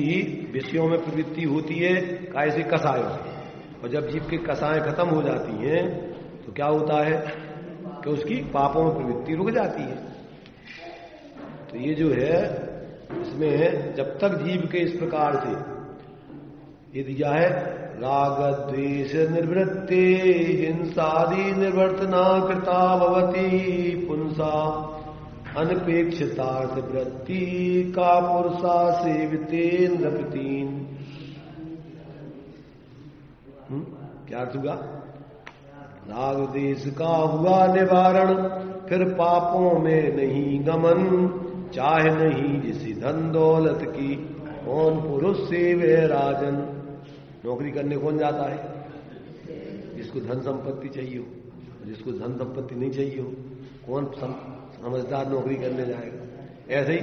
विषयों में प्रवृत्ति होती है कैसे कसायों से, और जब जीव की कसाएं खत्म हो जाती हैं तो क्या होता है कि उसकी पापों में प्रवृत्ति रुक जाती है। तो ये जो है इसमें जब तक जीव के इस प्रकार से ये दिया है, राग द्वेष निवृत्ति हिंसादि निवर्तना कृता भवती पुंसा अनपेक्षितार्थ वृत्ति का पुरुषा सेवितेन्द्र प्रतीन। क्या अर्थ हुआ? राग देश का हुआ निवारण, फिर पापों में नहीं गमन, चाहे नहीं जिसी धन दौलत की कौन पुरुष सेवे राजन। नौकरी करने कौन जाता है? जिसको धन संपत्ति चाहिए हो। जिसको धन संपत्ति नहीं चाहिए हो कौन समझदार नौकरी करने जाएगा। ऐसे ही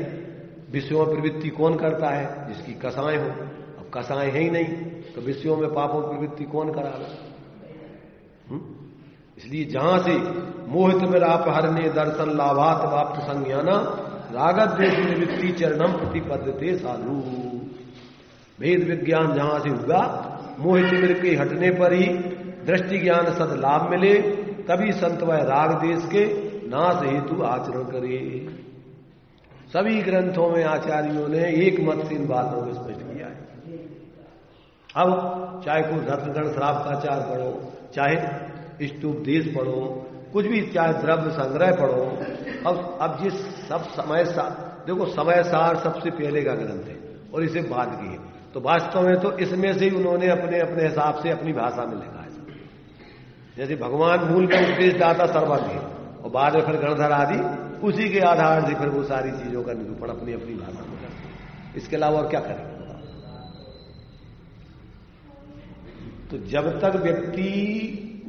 विषयों में प्रवृत्ति कौन करता है, जिसकी कसाएं हो। अब कसाएं है ही नहीं तो विषयों में पापों प्रवृत्ति कौन करावे। इसलिए जहां से मोहित में अपहरणे दर्शन लाभात वाप्त संज्ञाना रागत द्वेष निवृत्ति चरणम प्रतिपद्यते साधु। भेद विज्ञान जहां से हुआ, मोहित मिर के हटने पर ही दृष्टि ज्ञान सद लाभ मिले, तभी संत वह राग देश के नाश हेतु आचरण करे। सभी ग्रंथों में आचार्यों ने एक मत से इन बातों को स्पष्ट किया है। अब चाहे कोई रत्नगण श्राप का आचार पढ़ो, चाहे इष्टोपदेश पढ़ो, कुछ भी, चाहे द्रव्य संग्रह पढ़ो। अब जिस सब समय देखो समय सार सबसे पहले का ग्रंथ है और इसे बाद की है, तो वास्तव में तो इसमें से ही उन्होंने अपने अपने हिसाब से अपनी भाषा में लिखा है। जैसे भगवान मूल में उपदेश दाता सर्वज्ञ और बाद में फिर गणधर आदि उसी के आधार से फिर वो सारी चीजों का निरूपण अपनी अपनी भाषा में करते। इसके अलावा और क्या करें। तो जब तक व्यक्ति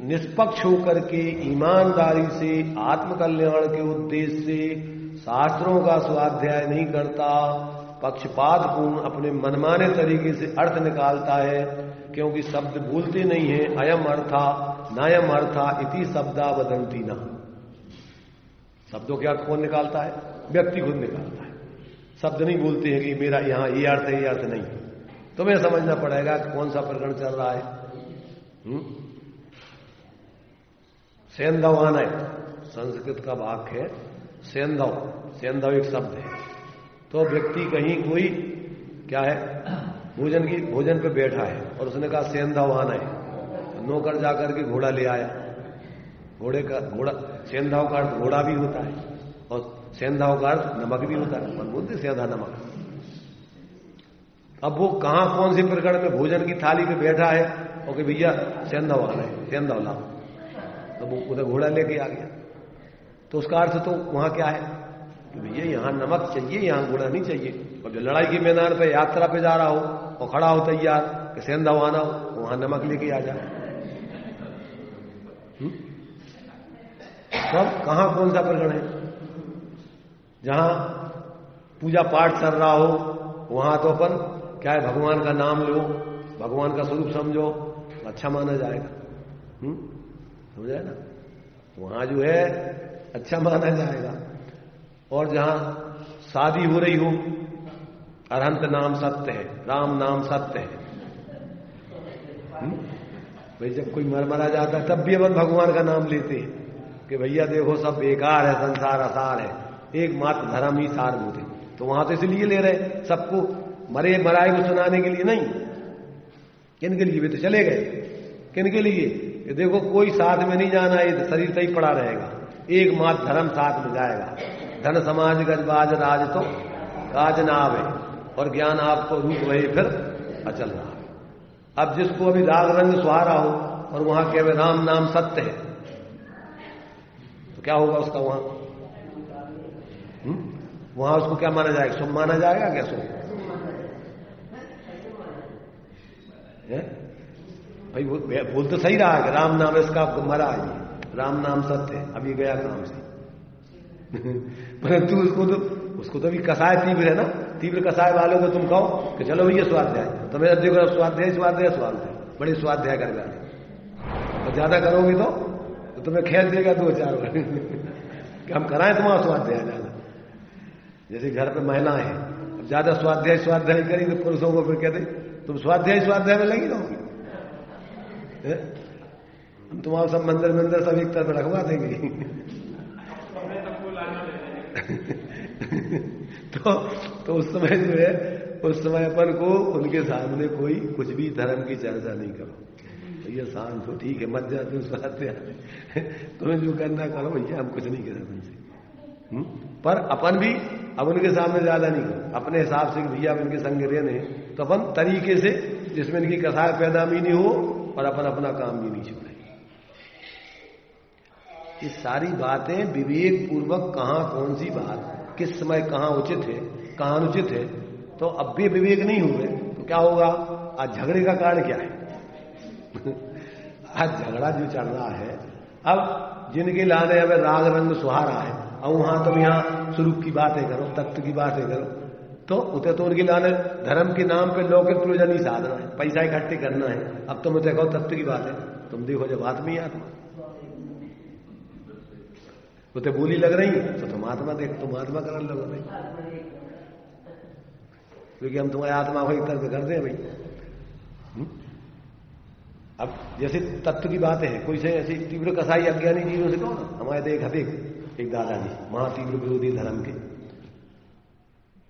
निष्पक्ष होकर के ईमानदारी से आत्मकल्याण के उद्देश्य से शास्त्रों का स्वाध्याय नहीं करता, पक्षपात पूर्ण अपने मनमाने तरीके से अर्थ निकालता है, क्योंकि शब्द भूलते नहीं है। अयम अर्था नायम अर्था इति शब्दा वदंती ना। शब्दों के अर्थ कौन निकालता है? व्यक्ति खुद निकालता है। शब्द नहीं बोलते हैं कि मेरा यहां ये अर्थ है, ये अर्थ नहीं। तुम्हें समझना पड़ेगा कौन सा प्रकरण चल रहा है। सेंधव आनय संस्कृत का वाक्य है। सेंधव, सेंधव एक शब्द है। तो व्यक्ति कहीं कोई क्या है, भोजन पे बैठा है और उसने कहा सेंधव आनय। नौकर जाकर के घोड़ा ले आया। घोड़ा सेंधव का अर्थ घोड़ा भी होता है और सेंधव का अर्थ नमक भी होता है। बोलते सेंधा नमक। अब वो कहां कौन से प्रकरण में भोजन की थाली पे बैठा है और कि भैया सेंधव आना है, सेंधव लाओ, तो वो उधर घोड़ा लेके आ गया। तो उसका अर्थ तो वहां क्या है कि भैया यहां नमक चाहिए, यहां घोड़ा नहीं चाहिए। और जो लड़ाई के मैदान पे यात्रा पे जा रहा हो और खड़ा हो तैयार कि सेंधव आना हो, वहां नमक लेके आ जा। तो कहां कौन सा प्रकरण है? जहां पूजा पाठ चल रहा हो वहां तो अपन क्या है, भगवान का नाम लो, भगवान का स्वरूप समझो, अच्छा माना जाएगा। समझा है ना? वहां जो है अच्छा माना जाएगा। और जहां शादी हो रही हो, अरहंत नाम सत्य है, राम नाम सत्य है। भाई जब कोई मरा जाता है तब भी अपन भगवान का नाम लेते हैं कि भैया देखो सब बेकार है, संसार असार है, एकमात्र धर्म ही सारभूत है। तो वहां तो इसलिए ले रहे सबको, मराए को सुनाने के लिए नहीं। किन के लिए? वे तो चले गए। किन के लिए? कि देखो कोई साथ में नहीं जाना, ये शरीर से ही पड़ा रहेगा, एकमात्र धर्म साथ में जाएगा। धन समाज गजबाज राज तो काज ना आवे और ज्ञान आपको रूप वही फिर अचल रहा। अब जिसको अभी राग रंग सुहारा हो और वहां के राम नाम सत्य है, तो क्या होगा उसका? वहां उसको क्या माना जाएगा? शुभ माना जाएगा क्या? शुभ भाई बोल तो सही रहा है कि राम नाम इसका मरा है, राम नाम सत्य है, अभी गया काम से। परंतु उसको तो भी कसाय तीव्र है ना। तीव्र कसाय वालों को तुम कहो कि चलो भैया स्वाध्याय, तो मेरा देखो स्वाध्याय बड़े स्वाध्याय कर जाते। और ज्यादा करोगे तो तुम्हें खेल देगा 2-4 बार कि हम कराएं तुम्हारा स्वाध्याय ज्यादा। जैसे घर पे महिलाएं हैं, अब ज्यादा स्वाध्याय करी तो पुरुषों को फिर कहते तुम स्वाध्याय में लगी रहोगी, हम तुम्हारा सब मंदिर सब एक तरफ रखवा देंगे। तो उस समय जो है, उस समय अपन को उनके सामने कोई कुछ भी धर्म की चर्चा नहीं करो। भैया शांत हो, ठीक है, मत जा तुम स्वाध्याय, तुम्हें जो करना करो भैया, हम कुछ नहीं करें तुमसे। पर अपन भी अब उनके सामने ज्यादा नहीं करो, अपने हिसाब से भैया अब इनके संग रहने, तो अपन तरीके से जिसमें इनकी कसाय पैदा भी नहीं हो और अपन अपना काम भी नहीं छोड़े। ये सारी बातें विवेक पूर्वक कहां कौन सी बात किस समय कहां उचित है कहां अनुचित है, तो अब भी विवेक नहीं हुए तो क्या होगा? आज झगड़े का कारण क्या है? आज झगड़ा जो चल रहा है, अब जिनके लाने हमें राग रंग सुहारा है, और वहां तुम यहाँ स्वरूप की बातें करो, तत्व की बातें करो, तो उते तो उनके लाने धर्म के नाम पे लौकिक प्रयोजन ही साधना है, पैसा इकट्ठे करना है। अब तुम उसे कहो तत्व की बात है, तुम देखो जब आत्मा ही आत्मा उते बोली लग रही है तो तुम आत्मा देख, तुम आत्मा करने लगो भाई, क्योंकि हम तुम्हारे आत्मा को एक तरफ कर दें भाई। अब जैसे तत्व की बात है, कोई से ऐसी तीव्र कसाई अज्ञानी जीवों से कहो ना, हमारे देख हथे एक दादाजी महातीव्र विरोधी धर्म के,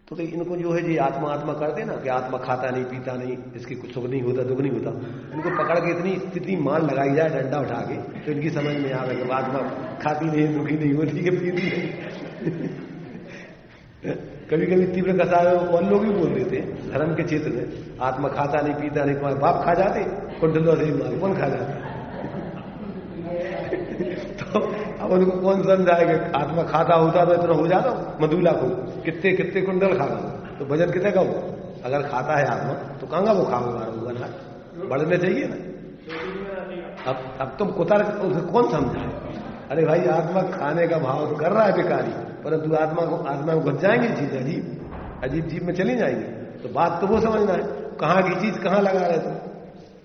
तो इनको जो है जी आत्मा आत्मा करते ना कि आत्मा खाता नहीं पीता नहीं, इसकी कुछ सुख नहीं होता दुख नहीं होता, इनको पकड़ के इतनी मान लगाई जाए डंडा उठा के तो इनकी समझ में आ गई आत्मा खाती नहीं दुखी नहीं होती कि पीती नहीं। कभी कभी तीव्र कसाय और लोग भी बोल देते हैं धर्म के क्षेत्र में, आत्मा खाता नहीं पीता नहीं, तुम्हारे बाप खा जाते कुंडलों से मार कौन खा जाते। तो अब उनको कौन समझाएगा, आत्मा खाता होता तो इतना हो जाता मधुला को कितने कुंडल खा गया तो वजन कितने का हो, अगर खाता है आत्मा तो कहांगा वो खाओगा ना, बढ़ने चाहिए ना। अब तुम कुतर कौन समझाए, अरे भाई आत्मा खाने का भाव तो कर रहा है बेकारी, परंतु आत्मा को घुस जाएंगे चीज अजीब जीव में चली जाएंगी, तो बात तो वो समझना है कहाँ की चीज कहाँ लगा रहे तुम,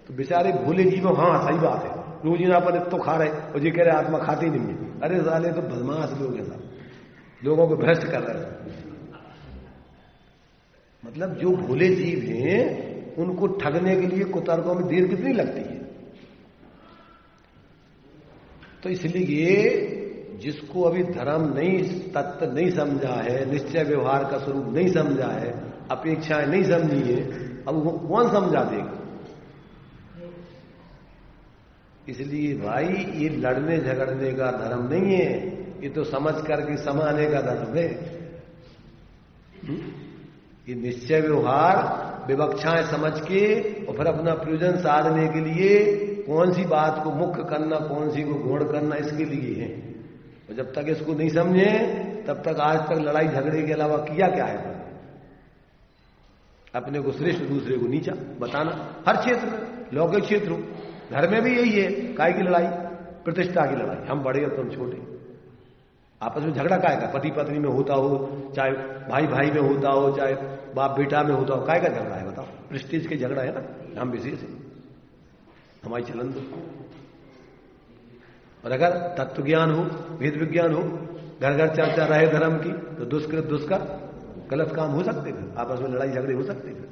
तो बेचारे भूले जीवों, हाँ सही बात है रोज यहाँ पर तो खा रहे और ये कह रहे आत्मा खाती नहीं है, अरे साले तो बदमाश लोग हैं साहब, लोगों को भ्रष्ट कर रहे हैं। मतलब जो भोले जीव हैं उनको ठगने के लिए कुतर्कों में देर कितनी लगती है। तो इसलिए जिसको अभी धर्म नहीं तत्व नहीं समझा है, निश्चय व्यवहार का स्वरूप नहीं समझा है, अपेक्षाएं नहीं समझी है, अब वो कौन समझा देगा। इसलिए भाई ये लड़ने झगड़ने का धर्म नहीं है, ये तो समझ करके समाने का धर्म है। ये निश्चय व्यवहार विवक्षाएं समझ के और फिर अपना प्रयोजन साधने के लिए कौन सी बात को मुख्य करना कौन सी को गौण करना इसके लिए है। और जब तक इसको नहीं समझे तब तक आज तक लड़ाई झगड़े के अलावा किया क्या है, अपने को श्रेष्ठ दूसरे को नीचा बताना, हर क्षेत्र में, लौकिक क्षेत्र हो, घर में भी यही है, काय की लड़ाई, प्रतिष्ठा की लड़ाई, हम बड़े और तुम छोटे, आपस में झगड़ा काय का, पति पत्नी में होता हो, चाहे भाई भाई में होता हो, चाहे बाप बेटा में होता हो, काय का झगड़ा है बताओ, प्रेस्टीज के झगड़ा है ना, हम विशेष है, हमारी चलन दो। और अगर तत्व ज्ञान हो, वेद विज्ञान हो, घर घर चर्चा रहे धर्म की, तो दुष्कृत दुष्कर गलत काम हो सकते थे, आपस में लड़ाई झगड़े हो सकते थे।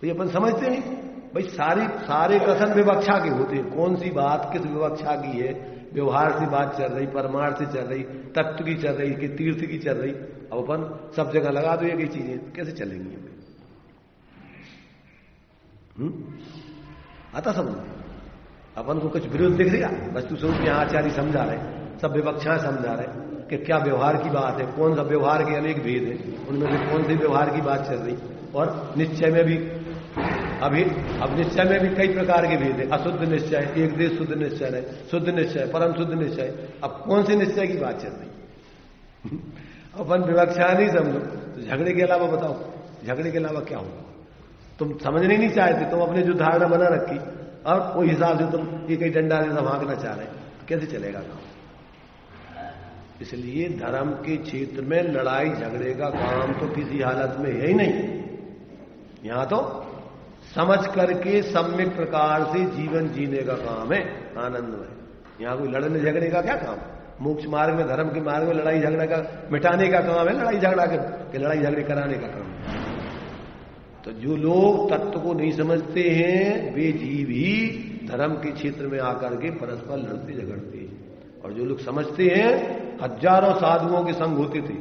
तो ये अपन समझते नहीं भाई, सारे कथन विवक्षा के होते हैं, कौन सी बात किस विवक्षा की है, व्यवहार से बात चल रही, परमार्थ से चल रही, तत्व की चल रही कि तीर्थ की चल रही, अब अपन सब जगह लगा दो ये चीजें, कैसे चलेंगी हमें। आता समझ अपन को कुछ विरोध दिख रहा, वस्तु स्वरूप यहाँ आचार्य समझा रहे, सब विवक्षाएं समझा रहे कि क्या व्यवहार की बात है, कौन सा व्यवहार के अनेक भेद है, उनमें से कौन सी व्यवहार की बात चल रही, और निश्चय में भी अब निश्चय में भी कई प्रकार के भेद है, अशुद्ध निश्चय, एक देश शुद्ध निश्चय है, शुद्ध निश्चय, परम शुद्ध निश्चय, अब कौन से निश्चय की बात चल रही। अपन विवक्षा नहीं समझो तो झगड़े के अलावा बताओ, झगड़े के अलावा क्या होगा, तुम समझने नहीं चाहते, तुम अपने जो धारणा बना रखी और वो हिसाब से तुम एक ही डंडा से भागना चाह रहे, कैसे चलेगा काम। इसलिए धर्म के क्षेत्र में लड़ाई झगड़े का काम तो किसी हालत में है ही नहीं, यहां तो समझ करके सम्यक प्रकार से जीवन जीने का काम है, आनंद में। यहां कोई लड़ने झगड़ने का क्या काम, मोक्ष मार्ग में, धर्म के मार्ग में लड़ाई झगड़ा का मिटाने का काम है, लड़ाई झगड़ा के लड़ाई झगड़े कराने का काम है। तो जो लोग तत्व को नहीं समझते हैं वे जीव ही धर्म के क्षेत्र में आकर के परस्पर लड़ते झगड़ते हैं, और जो लोग समझते हैं, हजारों साधुओं के संग होते थे,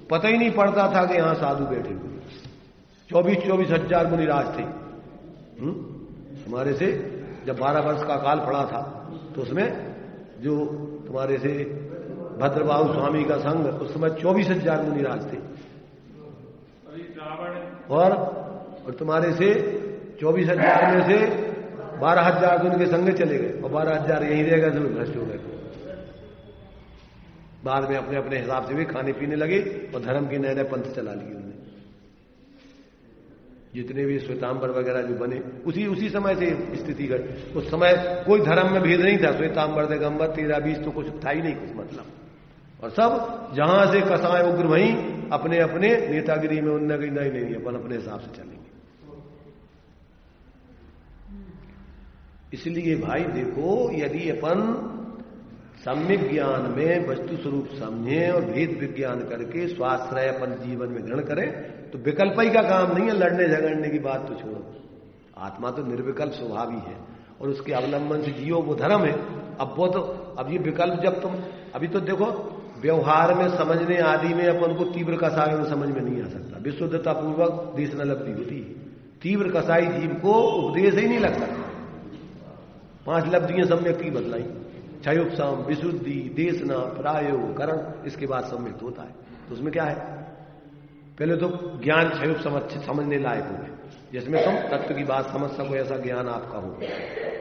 पता ही नहीं पड़ता था कि यहां साधु बैठे हुए, 24 हजार मुनिराज थे। हमारे से जब 12 वर्ष का काल पड़ा था तो उसमें जो तुम्हारे से भद्रबाहु स्वामी का संघ, उस समय 24,000 मुनिराज थे, और तुम्हारे से 24,000 में से 12,000 तो उनके संग चले गए, और 12,000 यहीं रह गए, तो भ्रष्ट हो गए। बाद में अपने अपने हिसाब से भी खाने पीने लगे और धर्म के नए नए पंथ चला लिए उन्होंने। जितने भी श्वेतांबर वगैरह जो बने उसी समय से स्थिति घट। उस समय कोई धर्म में भेद नहीं था, श्वेतांबर दिगंबर 13-20 तो कुछ था ही नहीं कुछ मतलब। और सब जहां से कसाय उग्र वहीं अपने अपने नेतागिरी में उनने कही नहीं अपन अपने हिसाब से चलेंगे। इसलिए भाई देखो, यदि अपन सम्यक ज्ञान में वस्तु स्वरूप समझे और भेद विज्ञान करके स्वाश्रय अपन जीवन में ग्रहण करें तो विकल्प ही का काम नहीं है। लड़ने झगड़ने की बात तो छोड़ो, आत्मा तो निर्विकल्प स्वभाव ही है और उसके अवलंबन से जियो वो धर्म है। अब ये विकल्प जब तुम अभी तो देखो व्यवहार में समझने आदि में अपन को तीव्र कसाई में समझ में नहीं आ सकता। विशुद्धता पूर्वक देश न लब्धि होती है। तीव्र कसाई जीव को उपदेश ही नहीं लग सकता। 5 लब्धियां सम्यक की बदलाई, क्षयोपम, विशुद्धि, देशना, प्रायो, करण, इसके बाद सम्यक होता है। तो उसमें क्या है, पहले तो ज्ञान क्षयोपम अच्छे समझने लायक हो, जिसमें तुम तत्व की बात समझ सको, ऐसा ज्ञान आपका हो।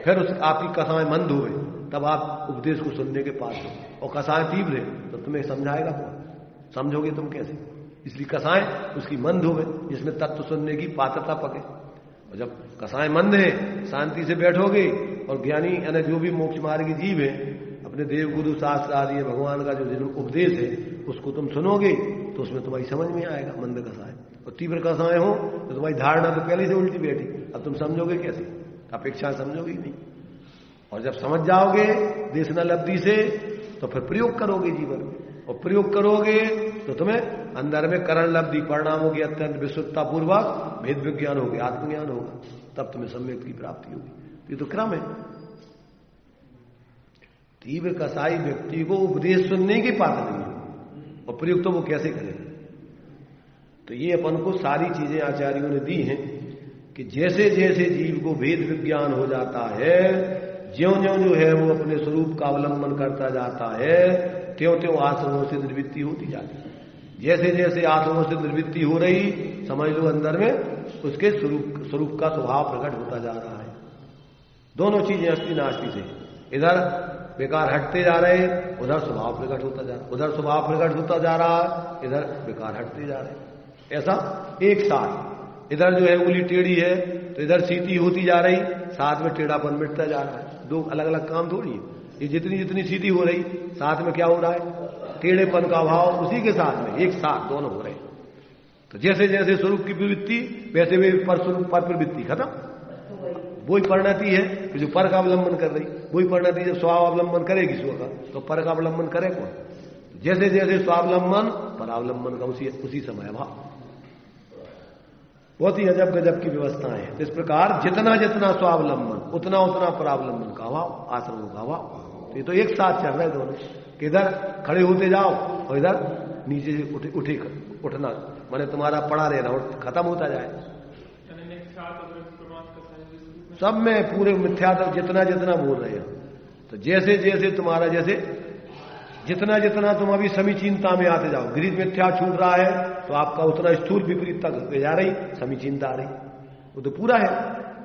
फिर उस आपकी कथाएं मंद हुए तब आप उपदेश को सुनने के पास हो, और कथाएं तीव्र है तो तुम्हें समझाएगा कौन, समझोगे तुम कैसे। इसलिए कथाएं उसकी मंद हुए जिसमें तत्व सुनने की पात्रता पके। और जब कथाएं मंद है शांति से बैठोगे और ज्ञानी यानी जो भी मोक्ष मार्गी जीव है अपने देव गुरु शास्त्र आदि भगवान का जो उपदेश है उसको तुम सुनोगे तो उसमें तुम्हारी समझ में आएगा। मंद कथाएं और तीव्र कथाएं हो तो तुम्हारी धारणा तो पहले से उल्टी बैठी, अब तुम समझोगे कैसे, अपेक्षा समझोगे ही नहीं। और जब समझ जाओगे देशना लब्धि से तो फिर प्रयोग करोगे जीवन में, और प्रयोग करोगे तो तुम्हें अंदर में करण लब्धि परिणामों की अत्यंत विशुद्धता पूर्वक भेद विज्ञान होगी, आत्मज्ञान होगा, तब तुम्हें सम्यक की प्राप्ति होगी। ये तो क्रम है। तीव्र कसाई व्यक्ति को उपदेश सुनने की पात्र नहीं है और प्रयोग तो वो कैसे करेगा। तो ये अपन को सारी चीजें आचार्यों ने दी हैं कि जैसे जैसे जीव को भेद विज्ञान हो जाता है, ज्यों ज्यों जो है वो अपने स्वरूप का अवलंबन करता जाता है, त्यों त्यों आश्रमों से निर्वृत्ति होती जाती है। जैसे जैसे आश्रमों से निर्वृत्ति हो रही, समझ लो अंदर में उसके स्वरूप का स्वभाव प्रकट होता जा रहा है। दोनों चीजें अस्थि नास्ति से, इधर बेकार हटते जा रहे, उधर स्वभाव प्रकट होता जा रहा, उधर स्वभाव प्रकट होता जा रहा, इधर बेकार हटते जा रहे। ऐसा एक साथ, इधर जो है उंगली टेढ़ी है तो इधर सीधी होती जा रही, साथ में टेढ़ापन मिटता जा रहा है। दो अलग अलग काम थोड़ी है। ये जितनी जितनी सीधी हो रही साथ में क्या हो रहा है, टेढ़ेपन का अभाव उसी के साथ में एक साथ दोनों हो रहे। तो जैसे जैसे स्वरूप की प्रवृत्ति वैसे वे पर स्वरूप पर प्रवृत्ति खत्म, वही परिणति है कि जो पर का अवलंबन कर रही, वही परिणति जब स्वभाव अवलंबन करेगी स्व का तो पर का अवलंबन करे कौन। जैसे जैसे स्वावलंबन परावलंबन का उसी समय अभाव। बहुत ही अजब गजब की व्यवस्था है। इस प्रकार जितना जितना स्वावलंबन उतना उतना परावलंबन का अभाव, आश्रमों का अभाव। तो ये तो एक साथ चल रहे दोनों कि इधर खड़े होते जाओ और इधर नीचे से उठना, माने तुम्हारा पड़ा रहना और खत्म होता जाए। सब में पूरे मिथ्या जितना जितना बोल रहे हैं। तो जैसे जैसे तुम्हारा जितना जितना तुम अभी समीचीनता में आते जाओ, गृह मिथ्या छूट रहा है तो आपका उतना स्थूल विपरीतता जा रही, समीचीनता आ रही। वो तो पूरा है।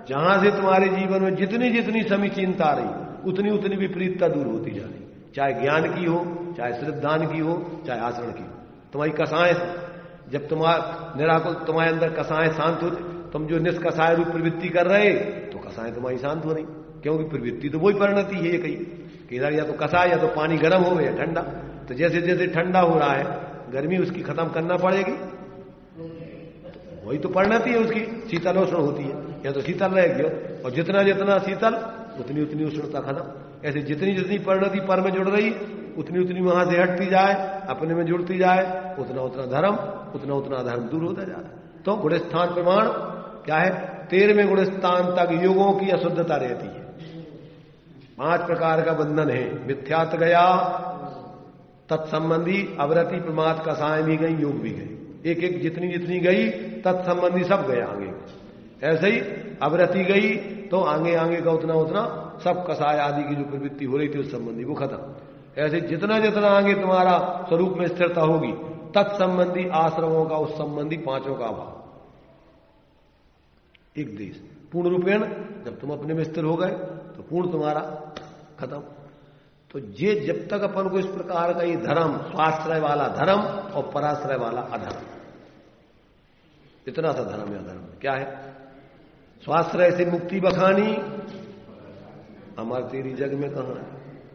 जहां से तुम्हारे जीवन में जितनी जितनी समीचीनता आ रही उतनी उतनी विपरीतता दूर होती जा रही, चाहे ज्ञान की हो, चाहे श्रद्धान की हो, चाहे आचरण की हो। तुम्हारी कसाएं जब निराकुल तुम्हारे अंदर कसाएं शांत हो, तुम जो निष्कसाय रूप प्रवृत्ति कर रहे तो कसाएं तुम्हारी शांत हो रही, क्योंकि प्रवृत्ति तो वही परिणति है। ये कही कि इधर या तो कसाय या तो पानी गर्म हो या ठंडा। तो जैसे जैसे ठंडा हो रहा है गर्मी उसकी खत्म करना पड़ेगी, वही तो परिणति है उसकी। शीतल उष्ण होती है, या तो शीतल रहेगी और जितना जितना शीतल उतनी उतनी उष्णता खत्म। ऐसे जितनी जितनी परिणति पर में जुड़ रही उतनी उतनी वहां से हटती जाए, अपने में जुड़ती जाए, उतना उतना धर्म उतना उतना धर्म दूर होता जा रहा है। तो गुणस्थान प्रमाण क्या है, 13वें गुणस्थान तक युगों की अशुद्धता रहती है। 5 प्रकार का बंधन है, मिथ्यात गया, तत्संबंधी अवरति प्रमाद कसाएं भी गई, योग भी गए। एक एक जितनी जितनी गई तत्संबंधी सब गए आगे। ऐसे ही अवरति गई तो आगे आगे का उतना उतना सब कसाय आदि की जो प्रवृत्ति हो रही थी उस संबंधी वो खत्म। ऐसे जितना जितना आगे तुम्हारा स्वरूप में स्थिरता होगी तत्संबंधी आश्रमों का उस संबंधी 5 का अभाव। एक देश पूर्ण रूपेण जब तुम अपने में स्थिर हो गए तो पूर्ण तुम्हारा खत्म। तो ये जब तक अपन को इस प्रकार का ये धर्म, स्वाश्रय वाला धर्म और पराश्रय वाला अधर्म, इतना सा धर्म या धर्म क्या है? स्वाश्रय से मुक्ति बखानी, अमर तेरी जग में कहां है,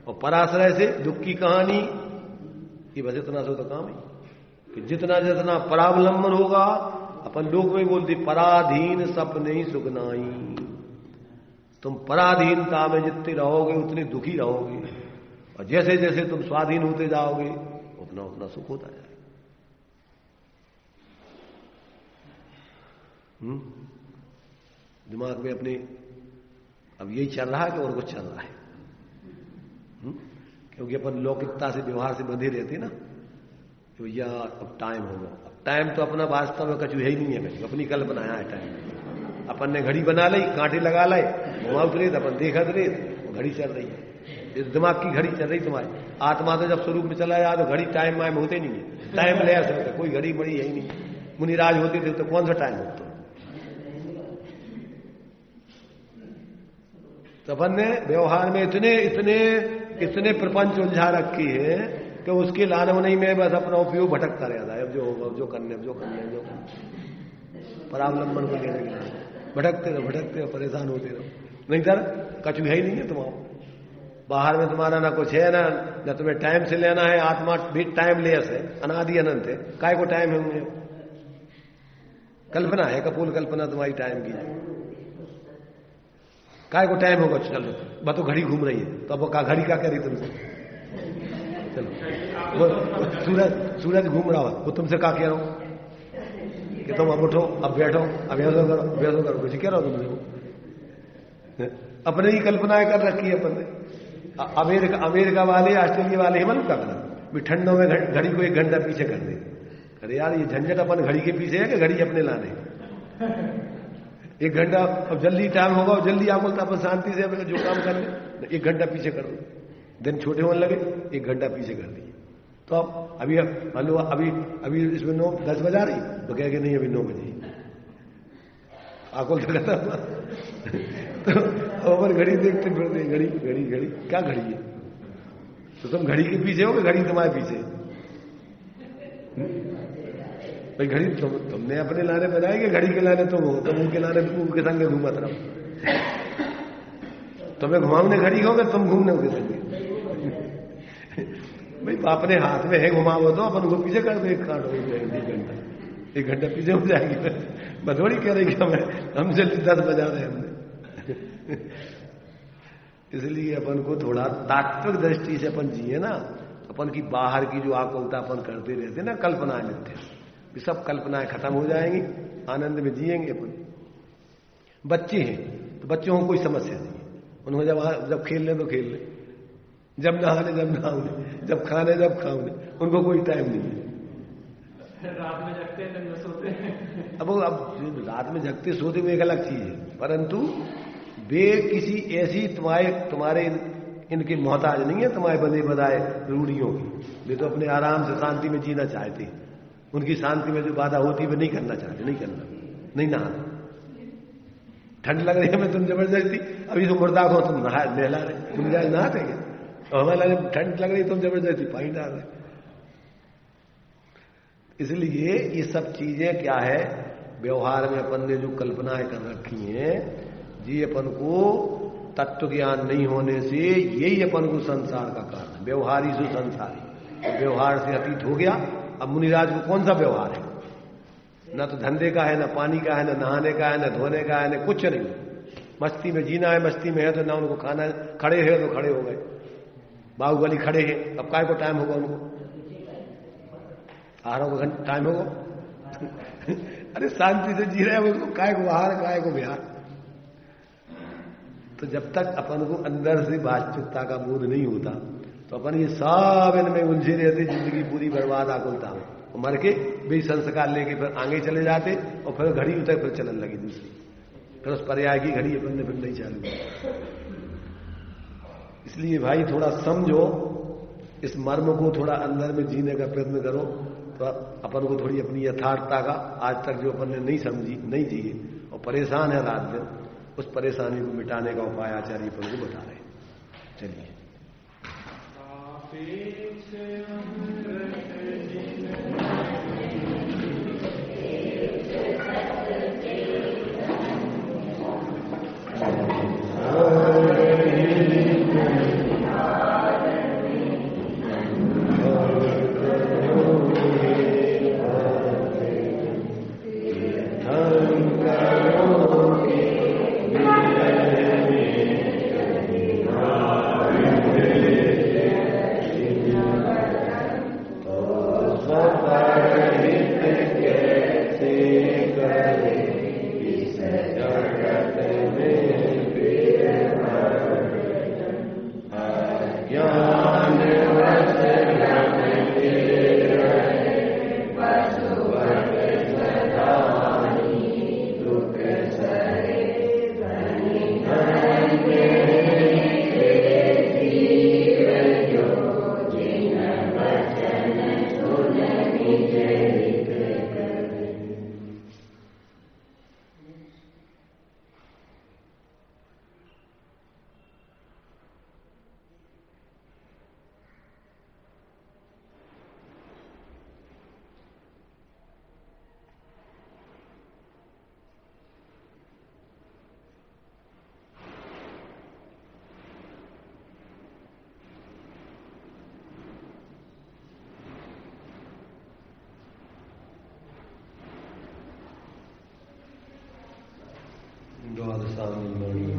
और पराश्रय से दुख की कहानी। ये बस इतना सा तो काम है कि जितना जितना परावलंबन होगा, अपन लोग में बोलते पराधीन सपने ही सुख नाई। तुम पराधीनता में जितने रहोगे उतने दुखी रहोगे, और जैसे जैसे तुम स्वाधीन होते जाओगे उतना उतना सुख होता जाएगा। दिमाग में अपने अब यही चल रहा है कि और कुछ चल रहा है? क्योंकि अपन लौकिकता से व्यवहार से बंधे रहते ना कि भैया अब टाइम होगा। अब टाइम तो अपना वास्तव में कछु है ही नहीं है, कछु अपनी कल्पना है टाइम। अपन ने घड़ी बना ली, कांटे लगा लाए, घुमा उतरे, अपन देखत रहे, घड़ी चल रही है। इस दिमाग की घड़ी चल रही तुम्हारी। आत्मा तो जब स्वरूप में चला जाए तो घड़ी टाइम वाइम होते नहीं है, टाइम ले सकते, कोई घड़ी बड़ी है ही नहीं। मुनिराज होते थे तो कौन सा टाइम होता? तो अपन ने व्यवहार में इतने इतने इतने प्रपंच उलझा रखी है कि उसके लाने नहीं में बस अपना उपयोग भटकता रहता है। अब जो होगा, जो करने, जो करने, जो करने, परावलंबन को लेने के लिए भटकते रहो, परेशान होते रहो। नहीं सर, कछु है ही नहीं है तुम्हारा। बाहर में तुम्हारा ना कुछ है, ना तुम्हें टाइम से लेना है। आत्मा भी टाइम लेस है, अनादि अनंत है। काय को टाइम है उन्हें? कल्पना है, कपूल कल्पना तुम्हारी टाइम की। काय को टाइम होगा? चलो बस तो घड़ी घूम रही है, तो अब घड़ी क्या कह रही तुमसे? चलो सूरज घूम रहा है, वो तुमसे क्या कह रहा हूं कि तुम अब उठो, अब बैठो, अब ऐसा करो, वैसा करो, कुछ कह रहा हो तुमसे? अपने ही कल्पनाएं कर रखी है अपन ने। अमेरिका वाले, ऑस्ट्रेलिया वाले ही मालूम क्या करना भी ठंडों में घड़ी को 1 घंटा पीछे कर दे। अरे यार, ये झंझट अपन घड़ी के पीछे है कि घड़ी अपने लाने? 1 घंटा अब जल्दी टाइम होगा, जल्दी आपको अपन शांति से जो काम कर ले, 1 घंटा पीछे कर दो। दिन छोटे होने लगे, 1 घंटा पीछे कर दिए। तो अब अभी मान लो अभी इसमें 10 बजा रही, तो कह के नहीं अभी 9 बजे आकुल तो कहता तो अपन घड़ी देखते फिरते, घड़ी घड़ी घड़ी क्या घड़ी है? तो तुम घड़ी के पीछे हो कि घड़ी तुम्हारे पीछे? भाई घड़ी तुमने अपने लाने बनाई कि घड़ी के लाने तुम हो? तुम उनके लाने उनके संगे घूमत रहो। तुम्हें घुमाने घड़ी हो कि तुम घूमने उनके संगे? भाई अपने हाथ में है, घुमाओ तो अपन को पीछे कर दो। 1 घंटा पीछे हो जाएगी। मैं थोड़ी कह रही कि हम जल्दी 10 बजा रहे हमने। इसलिए अपन को थोड़ा तात्विक दृष्टि से अपन जिए ना, अपन की बाहर की जो आकुलता अपन करते रहते ना, कल्पनाएं मिलते, ये सब कल्पनाएं खत्म हो जाएंगी, आनंद में जिएंगे अपन। बच्चे हैं तो बच्चों को कोई समस्या नहीं है, उन्होंने जब खेल ले तो खेल ले, जब नहाने जब नहाने, जब खाने जब खाने, उनको कोई टाइम नहीं है। रात में जगते हैं, दिन में सोते हैं। अब रात में जगते सोते में एक अलग चीज है, परंतु वे किसी ऐसी तुम्हारे इनके मोहताज नहीं है, तुम्हारे बंदे बदाए रूढ़ियों की। वे तो अपने आराम से शांति में जीना चाहते, उनकी शांति में जो बाधा होती है वे नहीं करना चाहते, नहीं करना, नहीं नहाना। ठंड लग रही है मैं तुम जबरदस्ती, अभी तो मुर्दा को तुम नहला रहे, तुम जाए नहाते क्या? और हमारे ठंड लग रही तुम जबरदस्ती पानी डाल रहे। इसलिए ये सब चीजें क्या है, व्यवहार में अपन ने जो कल्पनाएं कर रखी हैं, जी अपन को तत्व ज्ञान नहीं होने से यही अपन को संसार का कारण, व्यवहारी से संसारी, व्यवहार से अतीत हो गया। अब मुनिराज को कौन सा व्यवहार है? ना तो धंधे का है, ना पानी का है, ना नहाने का है, ना धोने का है, ना कुछ नहीं। मस्ती में जीना है, मस्ती में है तो ना उनको खाना है, खड़े है तो खड़े हो गए, बाहुबली खड़े हैं, अब काय को टाइम होगा उनको? आहारों को टाइम होगा? अरे शांति से जी रहे हैं, उसको काय को आहार, काय को विहार। तो जब तक अपन को अंदर से वास्तविकता का बोध नहीं होता तो अपन ये सब इनमें उलझे रहते, जिंदगी पूरी बर्बाद आकुलता हो, मर के भी संस्कार लेके फिर आगे चले जाते, और फिर घड़ी उतर फिर चलन लगी दूसरी, फिर उस पर्याय की घड़ी अपन ने फिर नहीं चालू। इसलिए भाई थोड़ा समझो, इस मर्म को थोड़ा अंदर में जीने का प्रयत्न करो, तो अपन को थोड़ी अपनी यथार्थता का आज तक जो अपन ने नहीं समझी, नहीं जिए और परेशान है रात दिन, उस परेशानी को मिटाने का उपाय आचार्य अपन को बता रहे हैं। चलिए। रसामणि